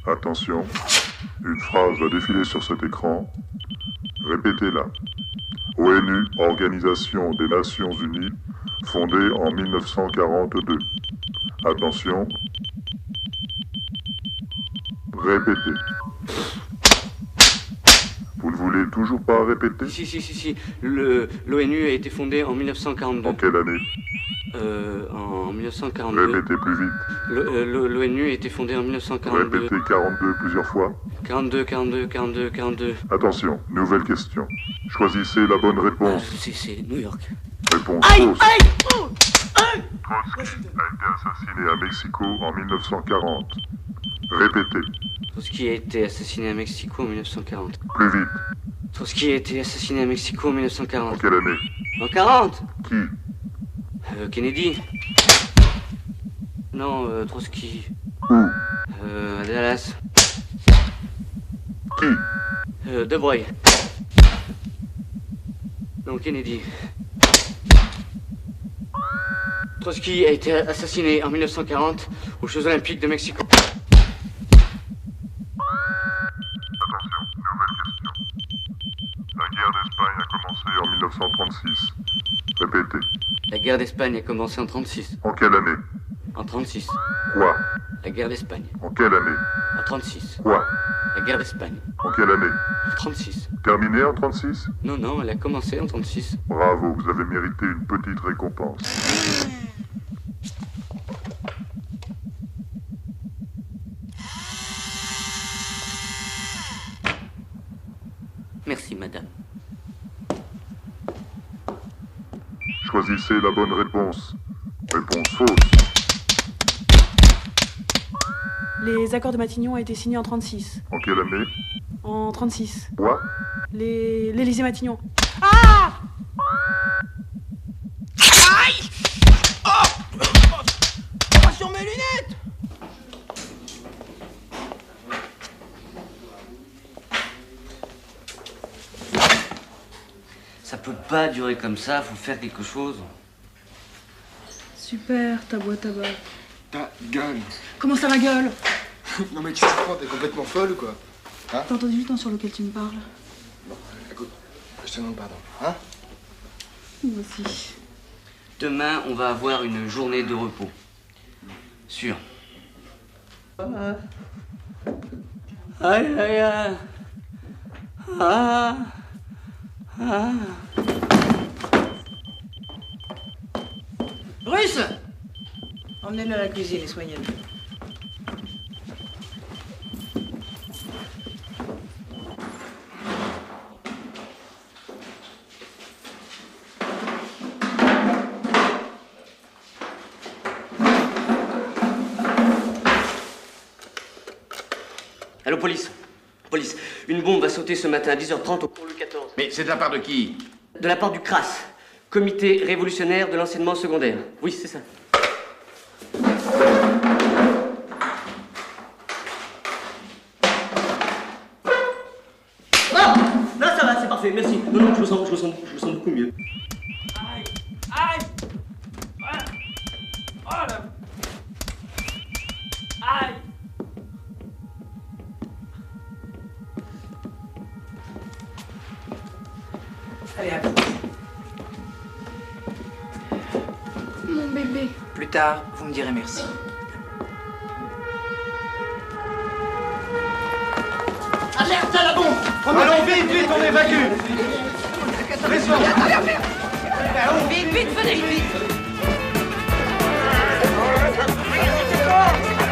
Attention. Une phrase va défiler sur cet écran. Répétez-la. ONU, Organisation des Nations Unies, fondée en 1942. Attention. Répétez. Vous ne voulez toujours pas répéter? Si. L'ONU a été fondée en 1942. En quelle année? En 1942. Répétez plus vite. L'ONU a été fondée en 1942. Répétez 42 plusieurs fois. 42. Attention, nouvelle question. Choisissez la bonne réponse. C'est New York. Réponse fausse. Trotsky a été assassiné à Mexico en 1940. Répétez. Trotsky a été assassiné à Mexico en 1940. Plus vite. Trotsky a été assassiné à Mexico en 1940. En quelle année? En 40. Qui? Kennedy. Non, Trotsky. Où? À Dallas. Qui? De Broglie. Non, Kennedy. Trotsky a été assassiné en 1940 aux Jeux Olympiques de Mexico. Attention, nouvelle question. La guerre d'Espagne a commencé en 1936. Répétez. La guerre d'Espagne a commencé en 36. En quelle année? En 36. Quoi? La guerre d'Espagne. En quelle année? En 36. Quoi? La guerre d'Espagne. En quelle année? En 36. Terminée en 36? Non, elle a commencé en 36. Bravo, vous avez mérité une petite récompense. Merci, madame. Choisissez la bonne réponse. Réponse fausse. Les accords de Matignon ont été signés en 36. En quelle année? En 36. Quoi? L'Élysée-Matignon. Ah! Aïe! Oh! Pas sur mes lunettes! Ça peut pas durer comme ça, faut faire quelque chose. Super, ta boîte à bac. Ta gueule. Comment ça, ma gueule? Non mais qu'est-ce que tu prends? T'es complètement folle ou quoi? Hein? T'as entendu le temps sur lequel tu me parles? Bon, écoute, je te demande pardon. Hein? Moi aussi. Demain, on va avoir une journée de repos. Sûr. Aïe. Ah. Russe! Emmenez-le à la cuisine et soignez-le. Allô, police. Police. Une bombe va sauter ce matin à 10h30 au pont Louis XIV. Mais c'est de la part de qui? De la part du CRAS, Comité révolutionnaire de l'enseignement secondaire. Oui, c'est ça. Ah! Là, ça va, c'est parfait, merci. Non, je me sens beaucoup mieux. Aïe! Oh là! Aïe! Allez, à vous. Mon bébé. Plus tard, vous me direz merci. Alerte à la bombe! Allons, vite, on évacue! Vite, venez, vite!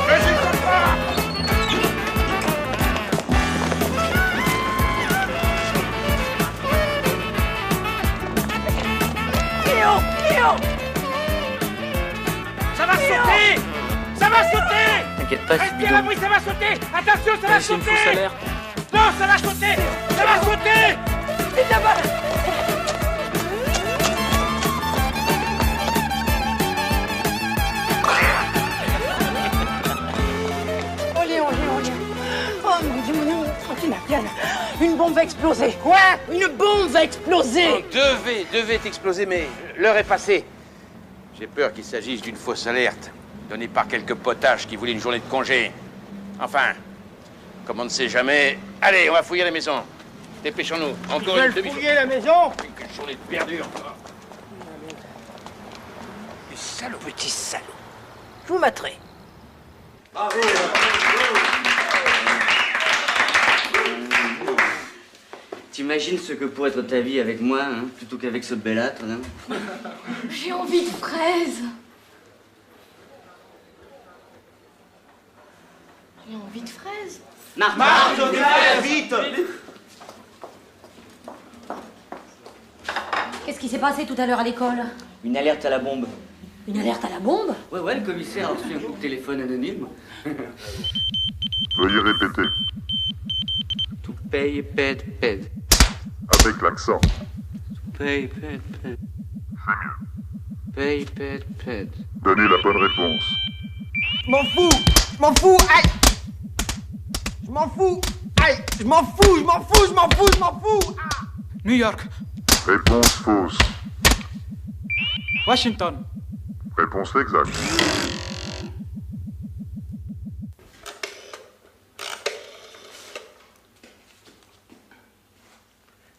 Résiste pas! ça va sauter! T'inquiète pas, c'est Respire bidon. un bruit, ça va sauter! Attention, ça va C'est une sauter! fausse alerte. Non, ça va sauter! Ça va sauter! Vite là-bas! Olé, olé, olé. Oh mon Dieu, mon Dieu, tranquille, bien. Une bombe va exploser. Quoi? Une bombe va exploser. Devait exploser, mais l'heure est passée. J'ai peur qu'il s'agisse d'une fausse alerte, donnée par quelques potaches qui voulaient une journée de congé. Enfin, comme on ne sait jamais... Allez, on va fouiller la maison. Dépêchons-nous. Encore Ils une veulent demi-journée. fouiller la maison? Une journée de perdue encore. Le salaud, petit salaud. Je vous materai. T'imagines ce que pourrait être ta vie avec moi, hein, plutôt qu'avec ce belâtre, hein? J'ai envie de fraises. J'ai envie de fraises. Marthe, viens, vite! Qu'est-ce qui s'est passé tout à l'heure à l'école? Une alerte à la bombe. Une alerte à la bombe? Ouais, le commissaire a reçu un coup de téléphone anonyme. Veuillez répéter. Tout paye, pète. Avec l'accent. Paye, pète. C'est mieux. Paye, pète. Donnez la bonne réponse. Je m'en fous! Aïe! Je m'en fous! Aïe! Je m'en fous! New York. Réponse fausse. Washington. Réponse exacte.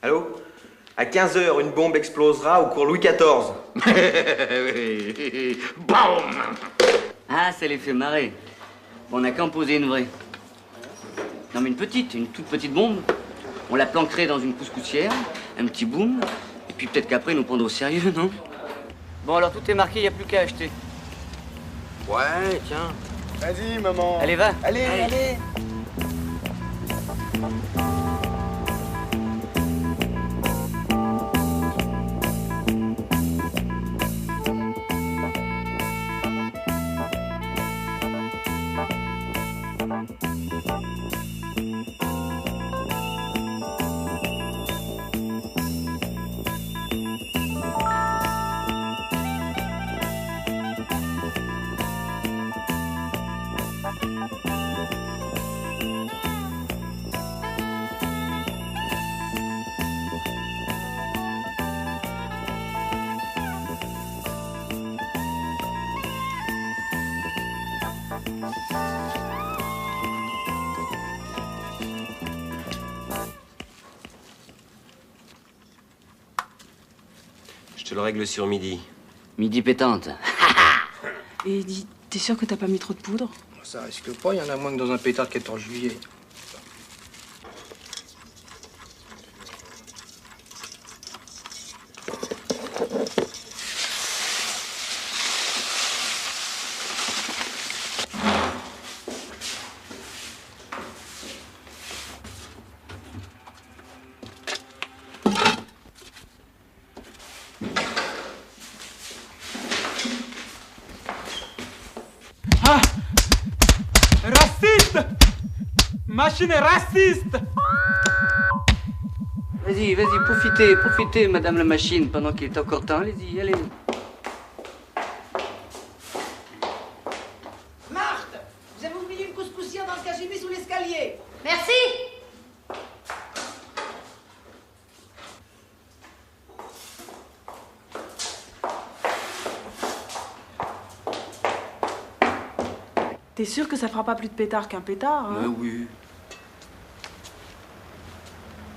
Allô? À 15h, une bombe explosera au cours Louis XIV. Boum! Ah, c'est l'effet marée. Bon, on n'a qu'à en poser une vraie. Non, mais une toute petite bombe. On la planquerait dans une couscoussière, un petit boom, et puis peut-être qu'après, ils nous prendront au sérieux, non? Bon, alors tout est marqué, il n'y a plus qu'à acheter. Ouais, tiens. Vas-y, maman. Allez, va. Allez. Je te le règle sur midi. Midi pétante. Et dis, t'es sûr que t'as pas mis trop de poudre? Ça risque pas, il y en a moins que dans un pétard de 14 juillet. Ah! Raciste! Machine raciste! Vas-y, profitez, madame la machine, pendant qu'il est encore temps. Allez-y, allez. Marthe, vous avez oublié une couscoussière dans ce que j'ai mis sous l'escalier. Merci. T'es sûr que ça fera pas plus de pétard qu'un pétard, hein? Oui.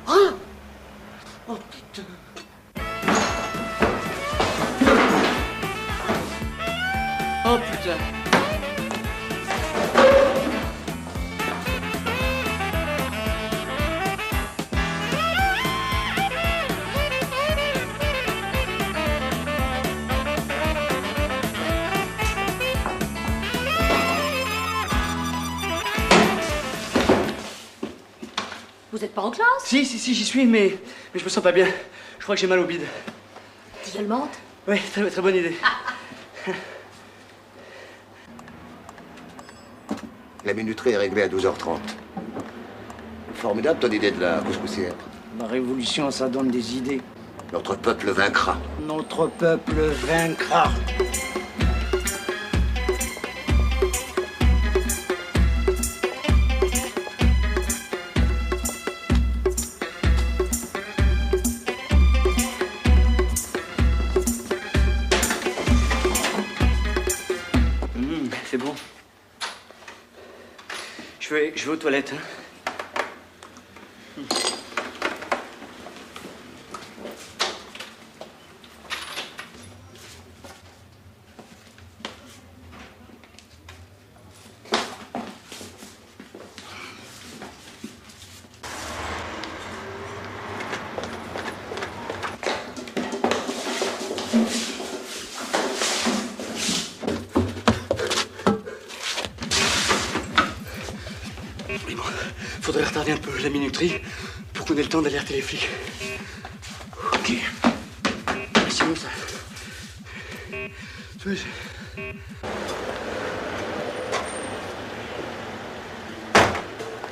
Ah! Oh putain. Oh putain. Vous êtes pas en classe? Si, j'y suis, mais je me sens pas bien. Je crois que j'ai mal au bide. Tu le mentes? Oui, très bonne idée. La minuterie est réglée à 12h30. Formidable ton idée de la couscoussière. La révolution, ça donne des idées. Notre peuple vaincra. Notre peuple vaincra. C'est bon. Je vais aux toilettes. Hein. Faudrait retarder un peu la minuterie pour qu'on ait le temps d'alerter les flics. Ok. Sinon ça...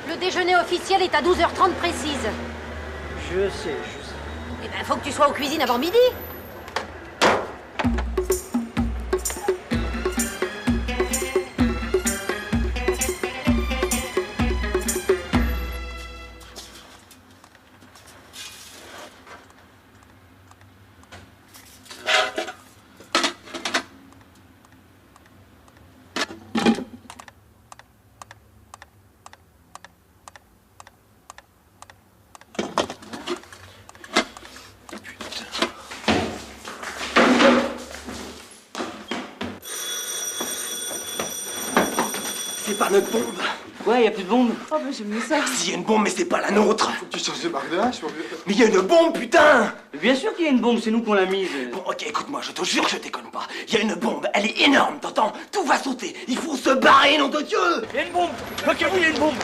Le déjeuner officiel est à 12h30 précise. Je sais. Eh ben, faut que tu sois aux cuisines avant midi. C'est pas notre bombe. Ouais, y a plus de bombe. Oh, bah j'aime mieux ça. S'il y a une bombe, mais c'est pas la nôtre. Faut que tu changes de marque de hache. Mais il y a une bombe, putain. Bien sûr qu'il y a une bombe, c'est nous qu'on l'a mise. Bon, ok, écoute-moi, je te jure que je déconne pas. Il y a une bombe, elle est énorme, t'entends? Tout va sauter. Il faut se barrer, nom de Dieu. Il y a une bombe. Ok, oui, il y a une bombe.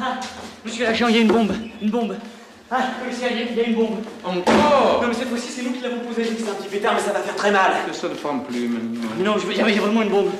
Ah, monsieur l'agent, il y a une bombe. Une bombe. Ah, commissaire, il y a une bombe. Encore? Non, mais cette fois-ci, c'est nous qui l'avons posée. C'est un petit pétard, mais ça va faire très mal. Ça ne forme plus maintenant. Mais non, il y a vraiment une bombe.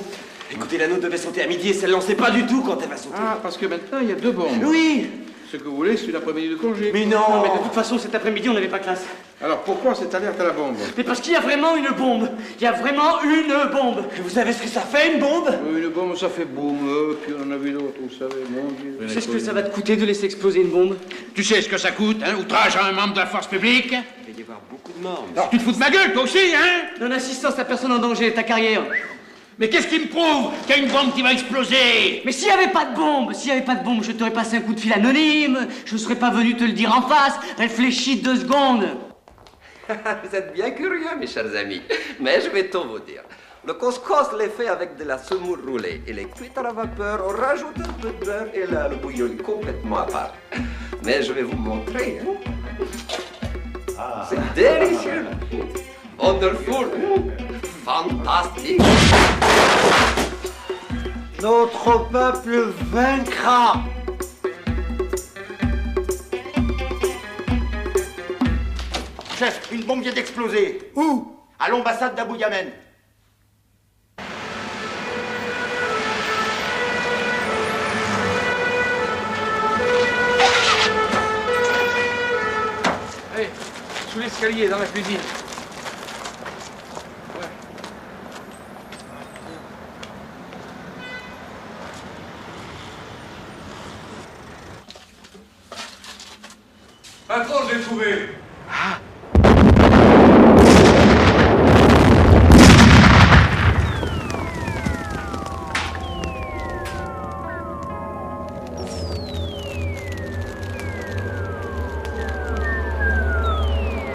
Écoutez, la nôtre devait sauter à midi et celle-là, on sait pas du tout quand elle va sauter. Ah, parce que maintenant, il y a deux bombes. Oui. Ce que vous voulez, c'est une après-midi de congé. Mais non, mais de toute façon, cet après-midi, on n'avait pas classe. Alors pourquoi cette alerte à la bombe? Mais parce qu'il y a vraiment une bombe. Il y a vraiment une bombe. Et vous savez ce que ça fait, une bombe? Une bombe, ça fait boum, puis on en a vu d'autres, vous savez, mon Dieu. Tu sais ce que ça va te coûter de laisser exploser une bombe? Tu sais ce que ça coûte, hein? Outrage à un membre de la force publique? Il va y avoir beaucoup de morts. Alors tu te fous de ma gueule, toi aussi, hein? Non-assistance à personne en danger, ta carrière. Mais qu'est-ce qui me prouve qu'il y a une bombe qui va exploser? Mais s'il n'y avait pas de bombe, je t'aurais passé un coup de fil anonyme, je ne serais pas venu te le dire en face. Réfléchis 2 secondes. Vous êtes bien curieux, mes chers amis. Mais je vais tout vous dire. Le couscous l'est fait avec de la semoule roulée. Il est cuit à la vapeur, on rajoute un peu de beurre et là, le bouillon est complètement à part. Mais je vais vous montrer. Hein. C'est délicieux. Wonderful. Fantastique. Notre peuple vaincra. Chef, une bombe vient d'exploser. Où? À l'ambassade d'Abou Yamen. Allez, sous l'escalier, dans la cuisine. Patron, je l'ai trouvé.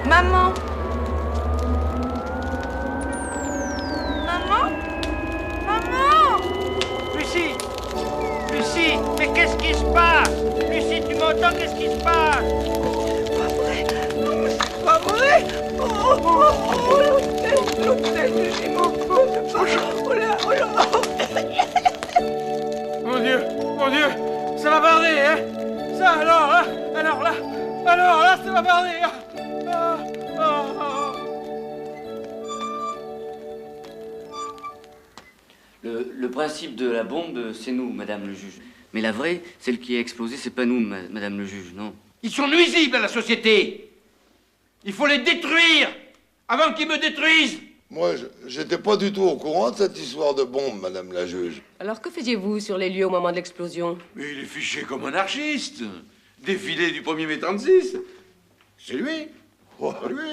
Maman. Maman. Maman. Lucie! Lucie, mais qu'est-ce qui se passe? Lucie, tu m'entends? Qu'est-ce qui se passe? Pas vrai. L'hôtel de chez mon pote. Oh là, oh là. Mon Dieu, ça va barrer, hein? Ça, alors là, ça va barrer. Le principe de la bombe, c'est nous, madame le juge. Mais la vraie, celle qui a explosé, c'est pas nous, madame le juge, non. Ils sont nuisibles à la société. Il faut les détruire avant qu'ils me détruisent. Moi, j'étais pas du tout au courant de cette histoire de bombe, madame la juge. Alors que faisiez-vous sur les lieux au moment de l'explosion? Mais il est fiché comme anarchiste. Défilé du 1er mai 36. C'est lui. C'est lui.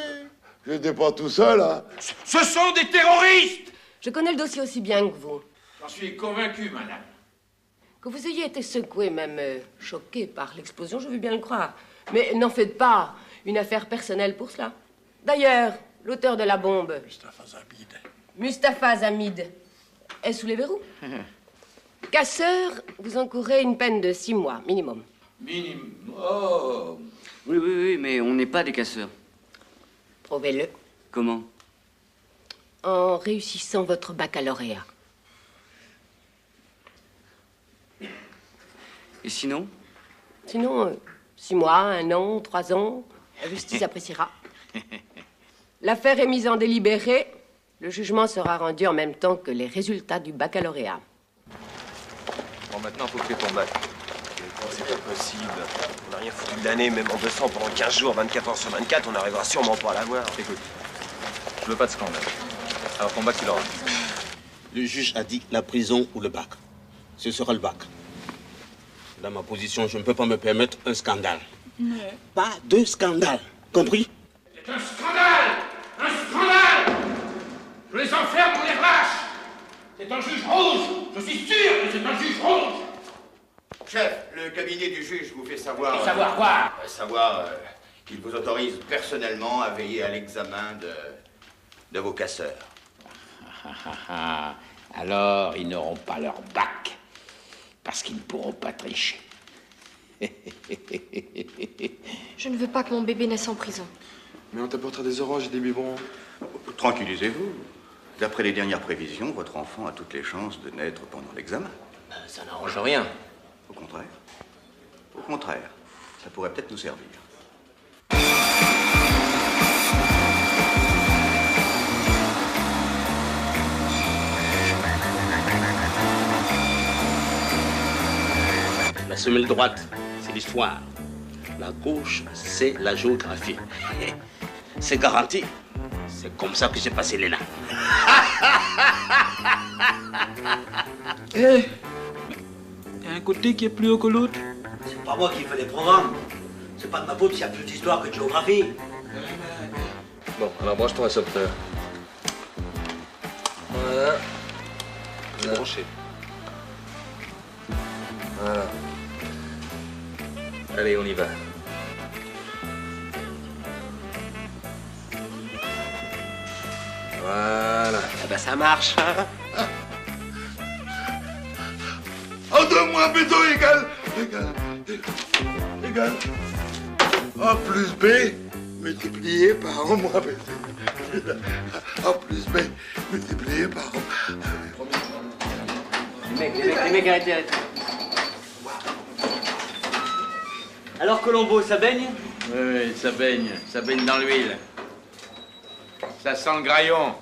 J'étais pas tout seul, hein. Ce sont des terroristes. Je connais le dossier aussi bien que vous. J'en suis convaincu, madame. Que vous ayez été secoué, même choqué par l'explosion, je veux bien le croire. Mais n'en faites pas une affaire personnelle pour cela. D'ailleurs, l'auteur de la bombe, Mustapha Zamid, est sous les verrous. Casseur, vous encourez une peine de 6 mois, minimum. Minimum. Oh. Oui, mais on n'est pas des casseurs. Prouvez-le. Comment? En réussissant votre baccalauréat. Et sinon? Sinon, 6 mois, 1 an, 3 ans, la justice appréciera. L'affaire est mise en délibéré. Le jugement sera rendu en même temps que les résultats du baccalauréat. Bon, maintenant, faut créer ton bac. C'est pas possible. On n'a rien foutu de l'année, même en bossant pendant 15 jours, 24 heures sur 24, on n'arrivera sûrement pas à l'avoir. Écoute, je veux pas de scandale. Alors ton bac, tu l'auras. Le juge a dit la prison ou le bac. Ce sera le bac. Dans ma position, je ne peux pas me permettre un scandale. Mais... Pas de scandale. Compris? C'est un scandale. Un scandale. Je les enferme, on les relâche. C'est un juge rouge. Je suis sûr que c'est un juge rouge. Chef, le cabinet du juge vous fait savoir... Et savoir quoi? Savoir qu'il vous autorise personnellement à veiller à l'examen de vos casseurs. Alors, ils n'auront pas leur bac, parce qu'ils ne pourront pas tricher. Je ne veux pas que mon bébé naisse en prison. Mais on t'apportera des oranges et des biberons. Tranquillisez-vous. D'après les dernières prévisions, votre enfant a toutes les chances de naître pendant l'examen. Ça n'arrange rien. Au contraire. Au contraire. Ça pourrait peut-être nous servir. La semelle droite, c'est l'histoire. La gauche, c'est la géographie. C'est garanti. C'est comme ça que j'ai passé l'ENA. Eh, il y a un côté qui est plus haut que l'autre. C'est pas moi qui fais les programmes. C'est pas de ma faute s'il y a plus d'histoire que de géographie. Bon, alors branche-toi un sauveteur. Voilà. C'est branché. Voilà. Allez, on y va. Voilà. Ah bah ça marche. En 2 moins béton égale A plus B multiplié par A moins B. A plus B multiplié par A. Les mecs, arrêtez. Alors, Colombo, ça baigne? Oui, ça baigne dans l'huile. Ça sent le graillon.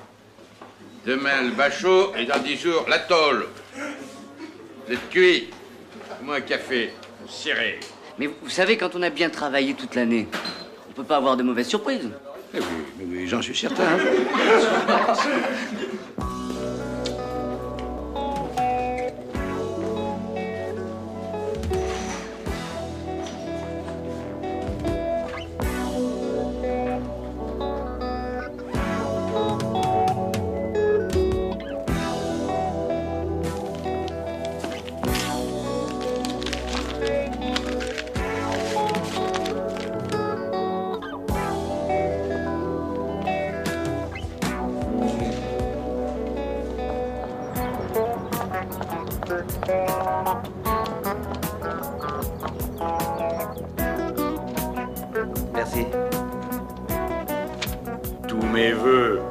Demain, le bachot, et dans 10 jours, la tôle. Vous êtes cuits. Moi, un café, ciré. Mais vous savez, quand on a bien travaillé toute l'année, on peut pas avoir de mauvaises surprises. Eh oui, j'en suis certain. Merci. Tous mes voeux.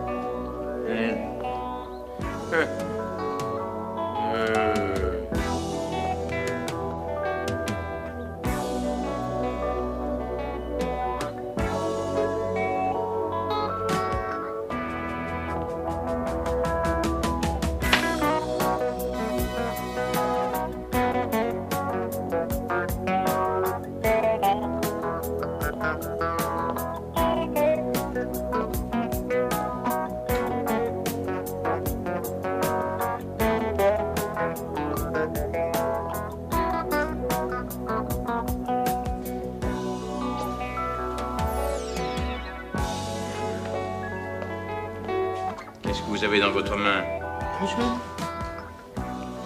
vous avez dans votre main?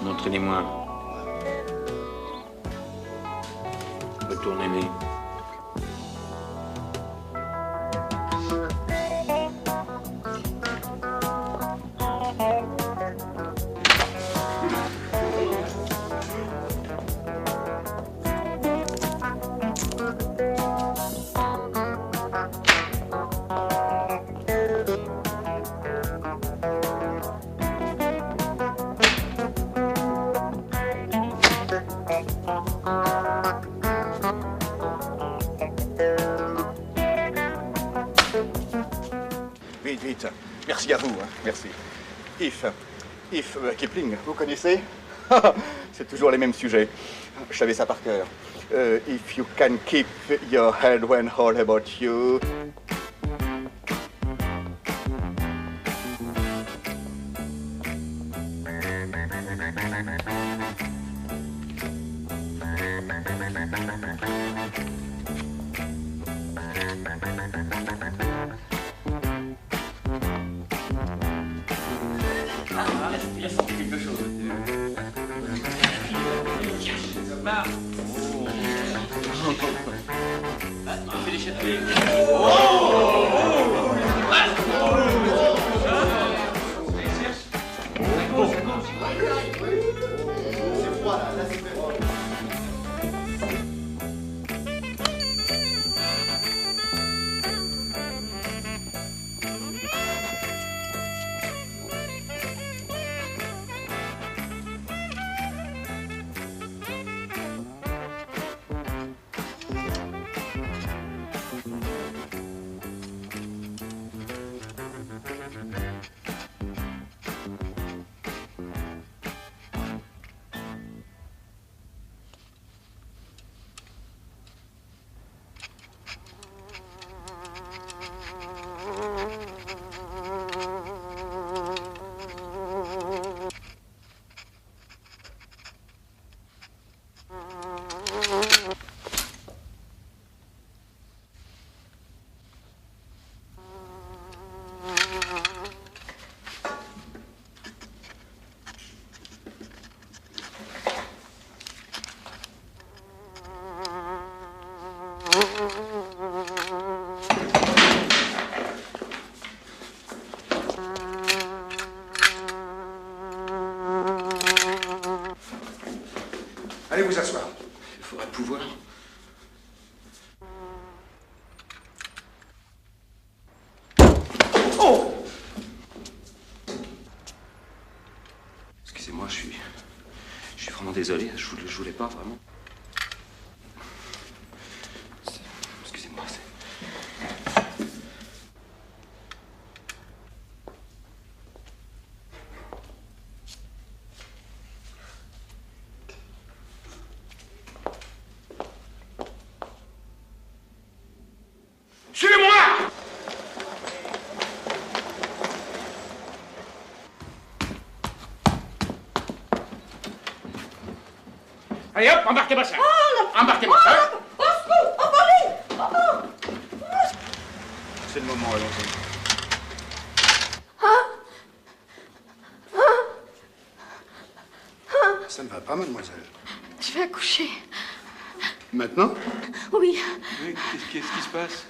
Montrez-les-moi. Retournez-les. Vite. Merci à vous, hein. Merci. If Kipling, vous connaissez? C'est toujours les mêmes sujets. Je savais ça par cœur. If you can keep your head when all about you. Allez vous asseoir. Il faudrait pouvoir. Oh! Excusez-moi, je suis vraiment désolé. Je voulais pas vraiment. Excusez-moi. Suivez-moi! Allez hop, embarquez-moi ça. Embarquez-moi ça. C'est le moment, allons-y. Ça ne va pas, mademoiselle. Je vais accoucher. Maintenant? Oui. Qu'est-ce qui se passe?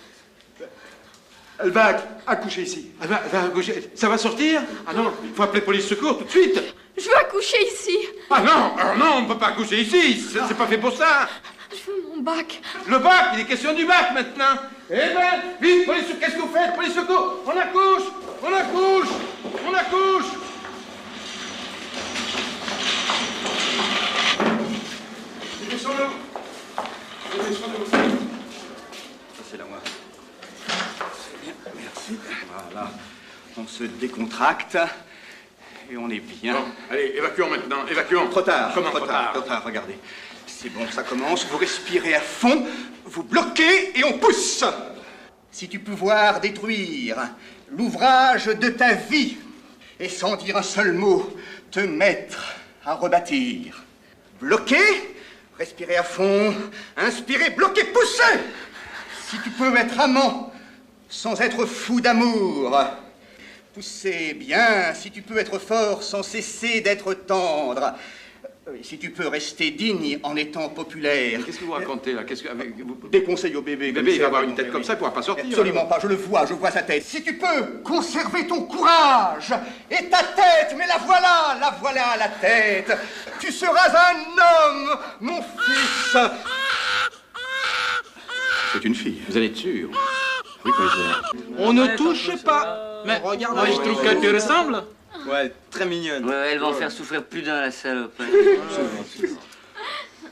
Elle va accoucher ici. Elle va accoucher. Ça va sortir? Ah non, il faut appeler police secours tout de suite. Je veux accoucher ici. Ah non, on ne peut pas accoucher ici. C'est pas fait pour ça. Je veux mon bac. Le bac, il est question du bac maintenant. Eh ben, vite, police secours, qu'est-ce que vous faites? Police secours, on accouche. Descends-le. Ça, c'est la moi. C'est bien, merci. Voilà. On se décontracte et on est bien. Bon, allez, évacuons maintenant, évacuons. Trop tard. Comment trop tard? Regardez. C'est bon, ça commence. Vous respirez à fond, vous bloquez et on pousse. Si tu peux voir détruire l'ouvrage de ta vie et sans dire un seul mot, te mettre à rebâtir. Bloquer, respirez à fond, inspirez, bloquez, poussez. Si tu peux être amant sans être fou d'amour, Poussez bien, si tu peux être fort sans cesser d'être tendre. Si tu peux rester digne en étant populaire. Qu'est-ce que vous racontez là? Des conseils au bébé. Le bébé, il va avoir une tête comme ça, il ne pourra pas sortir. Absolument pas, je vois sa tête. Si tu peux conserver ton courage et ta tête, mais la voilà la tête. Tu seras un homme, mon fils. C'est une fille. Vous en êtes sûr? Oui, commissaire. On ne touche pas. Mais regarde, moi je trouve qu'elle te ressemble. Ouais, très mignonne. Ouais, elle va en faire souffrir plus d'un, la salope.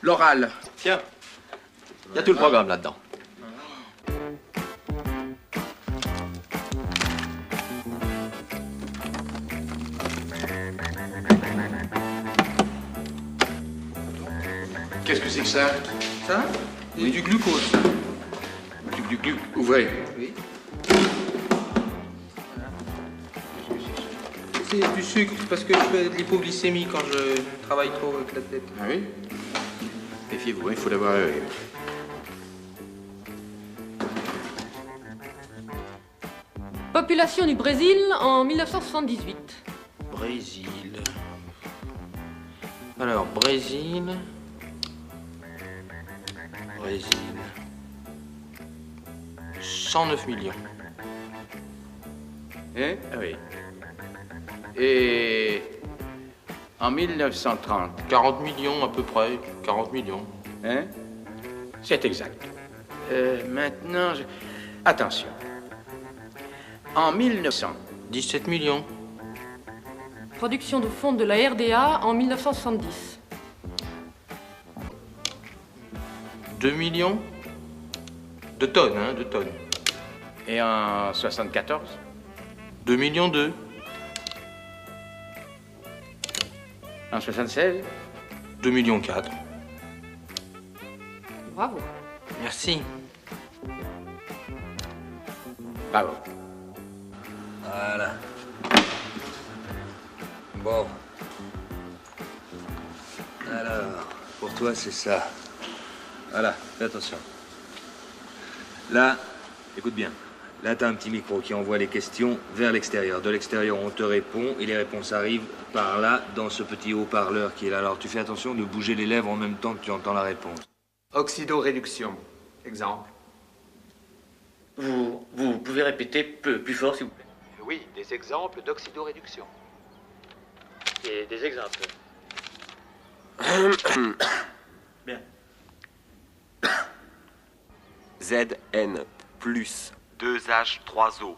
L'oral. Tiens, il y a tout le programme là-dedans. Qu'est-ce que c'est que ça? Ça? C'est du glucose. Du ouvrez. Oui. C'est du sucre parce que je fais de l'hypoglycémie quand je travaille trop avec la tête. Ah oui? Méfiez-vous, hein, il faut l'avoir à l'œil. Population du Brésil en 1978. Brésil. Alors, Brésil. 109 millions. Hein? Ah oui. Et en 1930? 40 millions à peu près, 40 millions. Hein? C'est exact. Maintenant, attention. En 1900? 17 millions. Production de fonds de la RDA en 1970. 2 millions de tonnes, hein, de tonnes. Et en 74? 2 millions 2. En 76? 2 millions 4. Bravo. Merci. Bravo. Voilà. Bon. Alors, pour toi, c'est ça. Voilà, fais attention. Là, écoute bien. Là, t'as un petit micro qui envoie les questions vers l'extérieur. De l'extérieur, on te répond et les réponses arrivent par là, dans ce petit haut-parleur qui est là. Alors, tu fais attention de bouger les lèvres en même temps que tu entends la réponse. Oxydoréduction. Exemple. Vous pouvez répéter plus fort, s'il vous plaît? Oui, des exemples d'oxydoréduction. Et des exemples. Bien. Zn plus 2H3O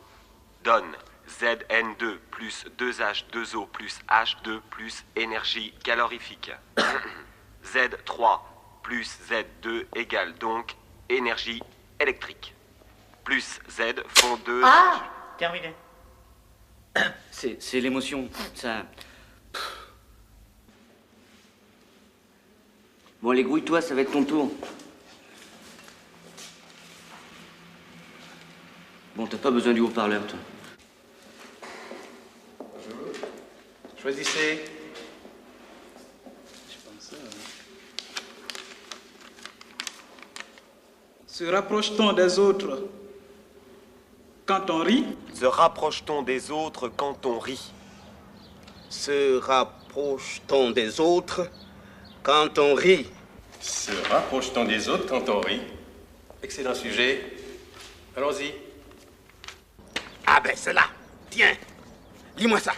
donne Zn2 plus 2H2O plus H2 plus énergie calorifique. Z3 plus Z2 égale donc énergie électrique. Plus Z font 2... Ah! Terminé. C'est l'émotion, ça... Bon, allez, grouille-toi, ça va être ton tour. Bon, t'as pas besoin du haut-parleur, toi. Choisissez. Se rapproche-t-on des autres quand on rit? Se rapproche-t-on des autres quand on rit? Se rapproche-t-on des autres quand on rit? Se rapproche-t-on des autres quand on rit? Excellent sujet. Allons-y. Ah ben, cela. Tiens, lis-moi ça.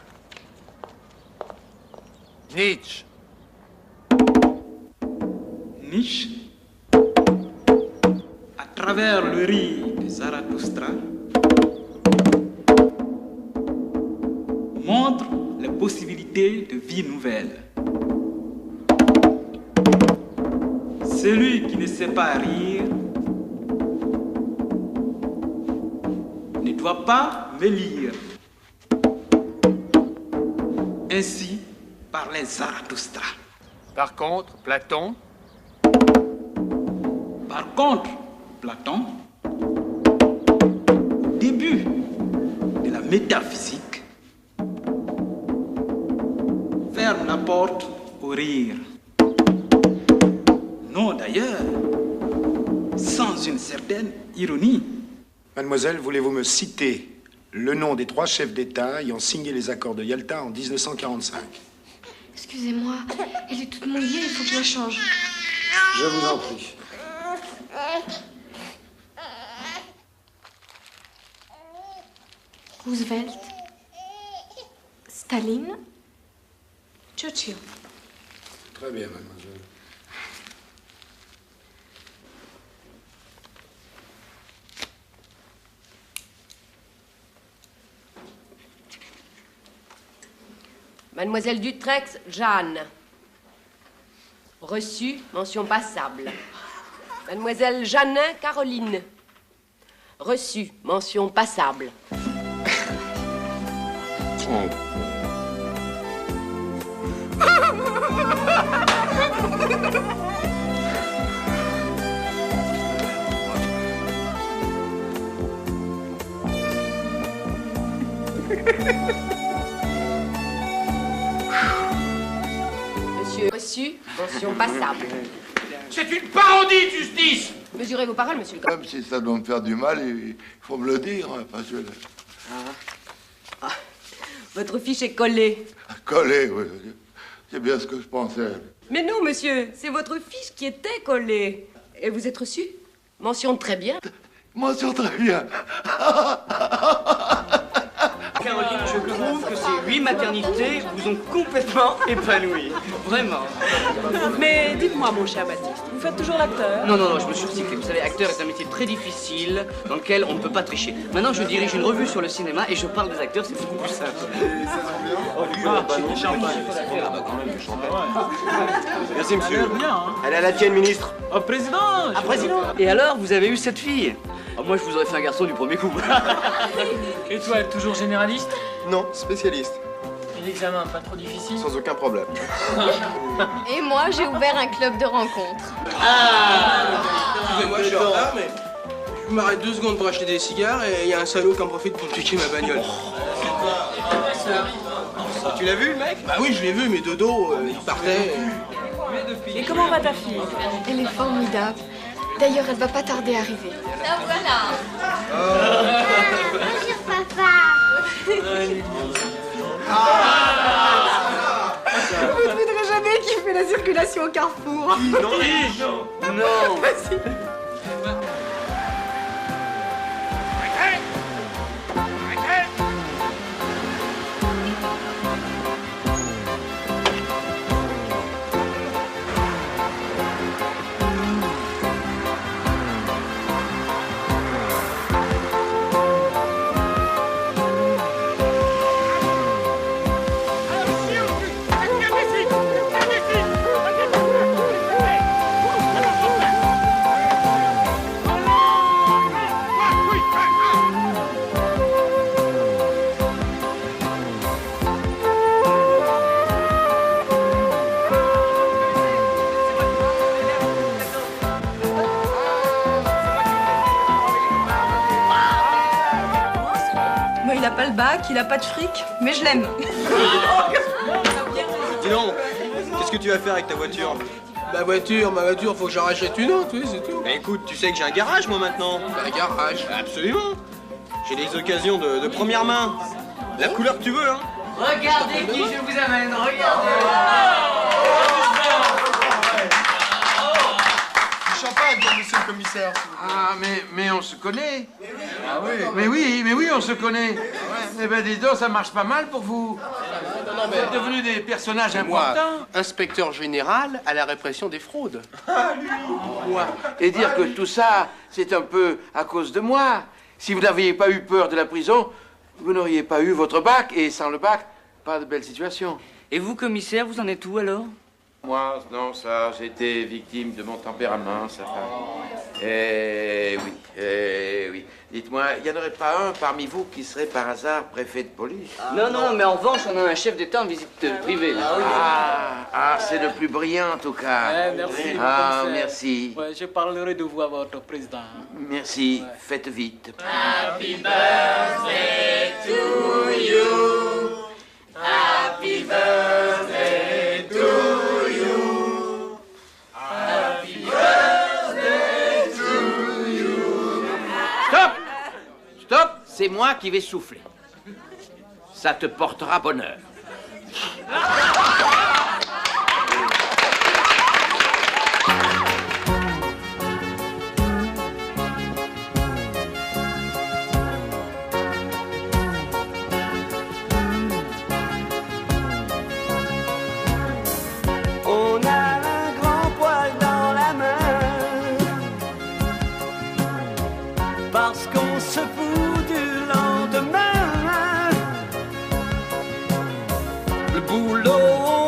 Nietzsche. Nietzsche, à travers le rire de Zarathustra, montre les possibilités de vie nouvelle. Celui qui ne sait pas rire ne doit pas me lire. Ainsi parlait Zarathustra. Par contre, Platon. Par contre, Platon, au début de la métaphysique, ferme la porte au rire. Non, d'ailleurs, sans une certaine ironie. Mademoiselle, voulez-vous me citer le nom des 3 chefs d'État ayant signé les accords de Yalta en 1945. Excusez-moi, elle est toute mouillée, il faut que je la change. Je vous en prie. Roosevelt, Staline, Churchill. Très bien, mademoiselle. Mademoiselle Dutrex, Jeanne. Reçu, mention passable. Mademoiselle Jeannin, Caroline. Reçu, mention passable. Monsieur, reçu, mention passable. C'est une parodie de justice. Mesurez vos paroles, monsieur le Même si ça doit me faire du mal, il faut me le dire, hein, parce que... Votre fiche est collée. Collé, oui. C'est bien ce que je pensais. Mais non, monsieur, c'est votre fiche qui était collée. Et vous êtes reçu? Mention très bien. Mention très bien. Caroline, je trouve que ces 8 maternités vous ont complètement épanoui. Vraiment. Mais dites-moi, mon cher Baptiste, vous faites toujours l'acteur? Non, je me suis recyclé. Vous savez, acteur est un métier très difficile dans lequel on ne peut pas tricher. Maintenant, je dirige une revue sur le cinéma et je parle des acteurs, c'est beaucoup plus simple. Merci, monsieur. Elle est à la tienne, ministre. Oh, président. Ah, président. Et alors, vous avez eu cette fille? Ah, moi, je vous aurais fait un garçon du premier coup. Et toi, toujours généraliste? Non, spécialiste. Et l'examen, pas trop difficile? Sans aucun problème. Et moi, j'ai ouvert un club de rencontres. Excusez-moi, je suis en retard, mais je m'arrête 2 secondes pour acheter des cigares et il y a un salaud qui en profite pour piquer ma bagnole. Tu l'as vu, le mec? Bah oui, je l'ai vu, mais de dos, il partait. Et comment va ta fille? Elle est formidable. D'ailleurs, elle va pas tarder à arriver. La voilà. Bonjour, papa. Vous ne voudrez jamais qu'il fait la circulation au carrefour. Non. Vas-y. Moi, il a pas le bac, il a pas de fric, mais je l'aime. Dis donc, qu'est-ce que tu vas faire avec ta voiture? Ma voiture, faut que j'en rachète une autre, oui, c'est tout. Bah écoute, tu sais que j'ai un garage, moi, maintenant. Un garage? Absolument. J'ai des occasions de première main. La couleur que tu veux, hein. Regardez qui je vous amène, regardez. Du champagne pour monsieur le commissaire. Ah, mais on se connaît. Ah oui. Mais oui, on se connaît. Eh ben, dis donc, ça marche pas mal pour vous. Vous êtes devenus des personnages importants. Inspecteur général à la répression des fraudes. Moi. Et dire que tout ça, c'est un peu à cause de moi. Si vous n'aviez pas eu peur de la prison, vous n'auriez pas eu votre bac. Et sans le bac, pas de belle situation. Et vous, commissaire, vous en êtes où alors? Moi, non, ça, j'étais victime de mon tempérament, ça. Oui. Dites-moi, il n'y en aurait pas un parmi vous qui serait par hasard préfet de police? Non, mais en revanche, on a un chef d'État en visite privée. Là. C'est le plus brillant, en tout cas. Merci. Merci. Ouais, je parlerai de vous à votre président. Merci. Faites vite. Happy birthday to you. Happy birthday to you. Happy birthday to you. Stop! C'est moi qui vais souffler. Ça te portera bonheur. On a un grand poil dans la main parce qu'on se fout du lendemain. Le boulot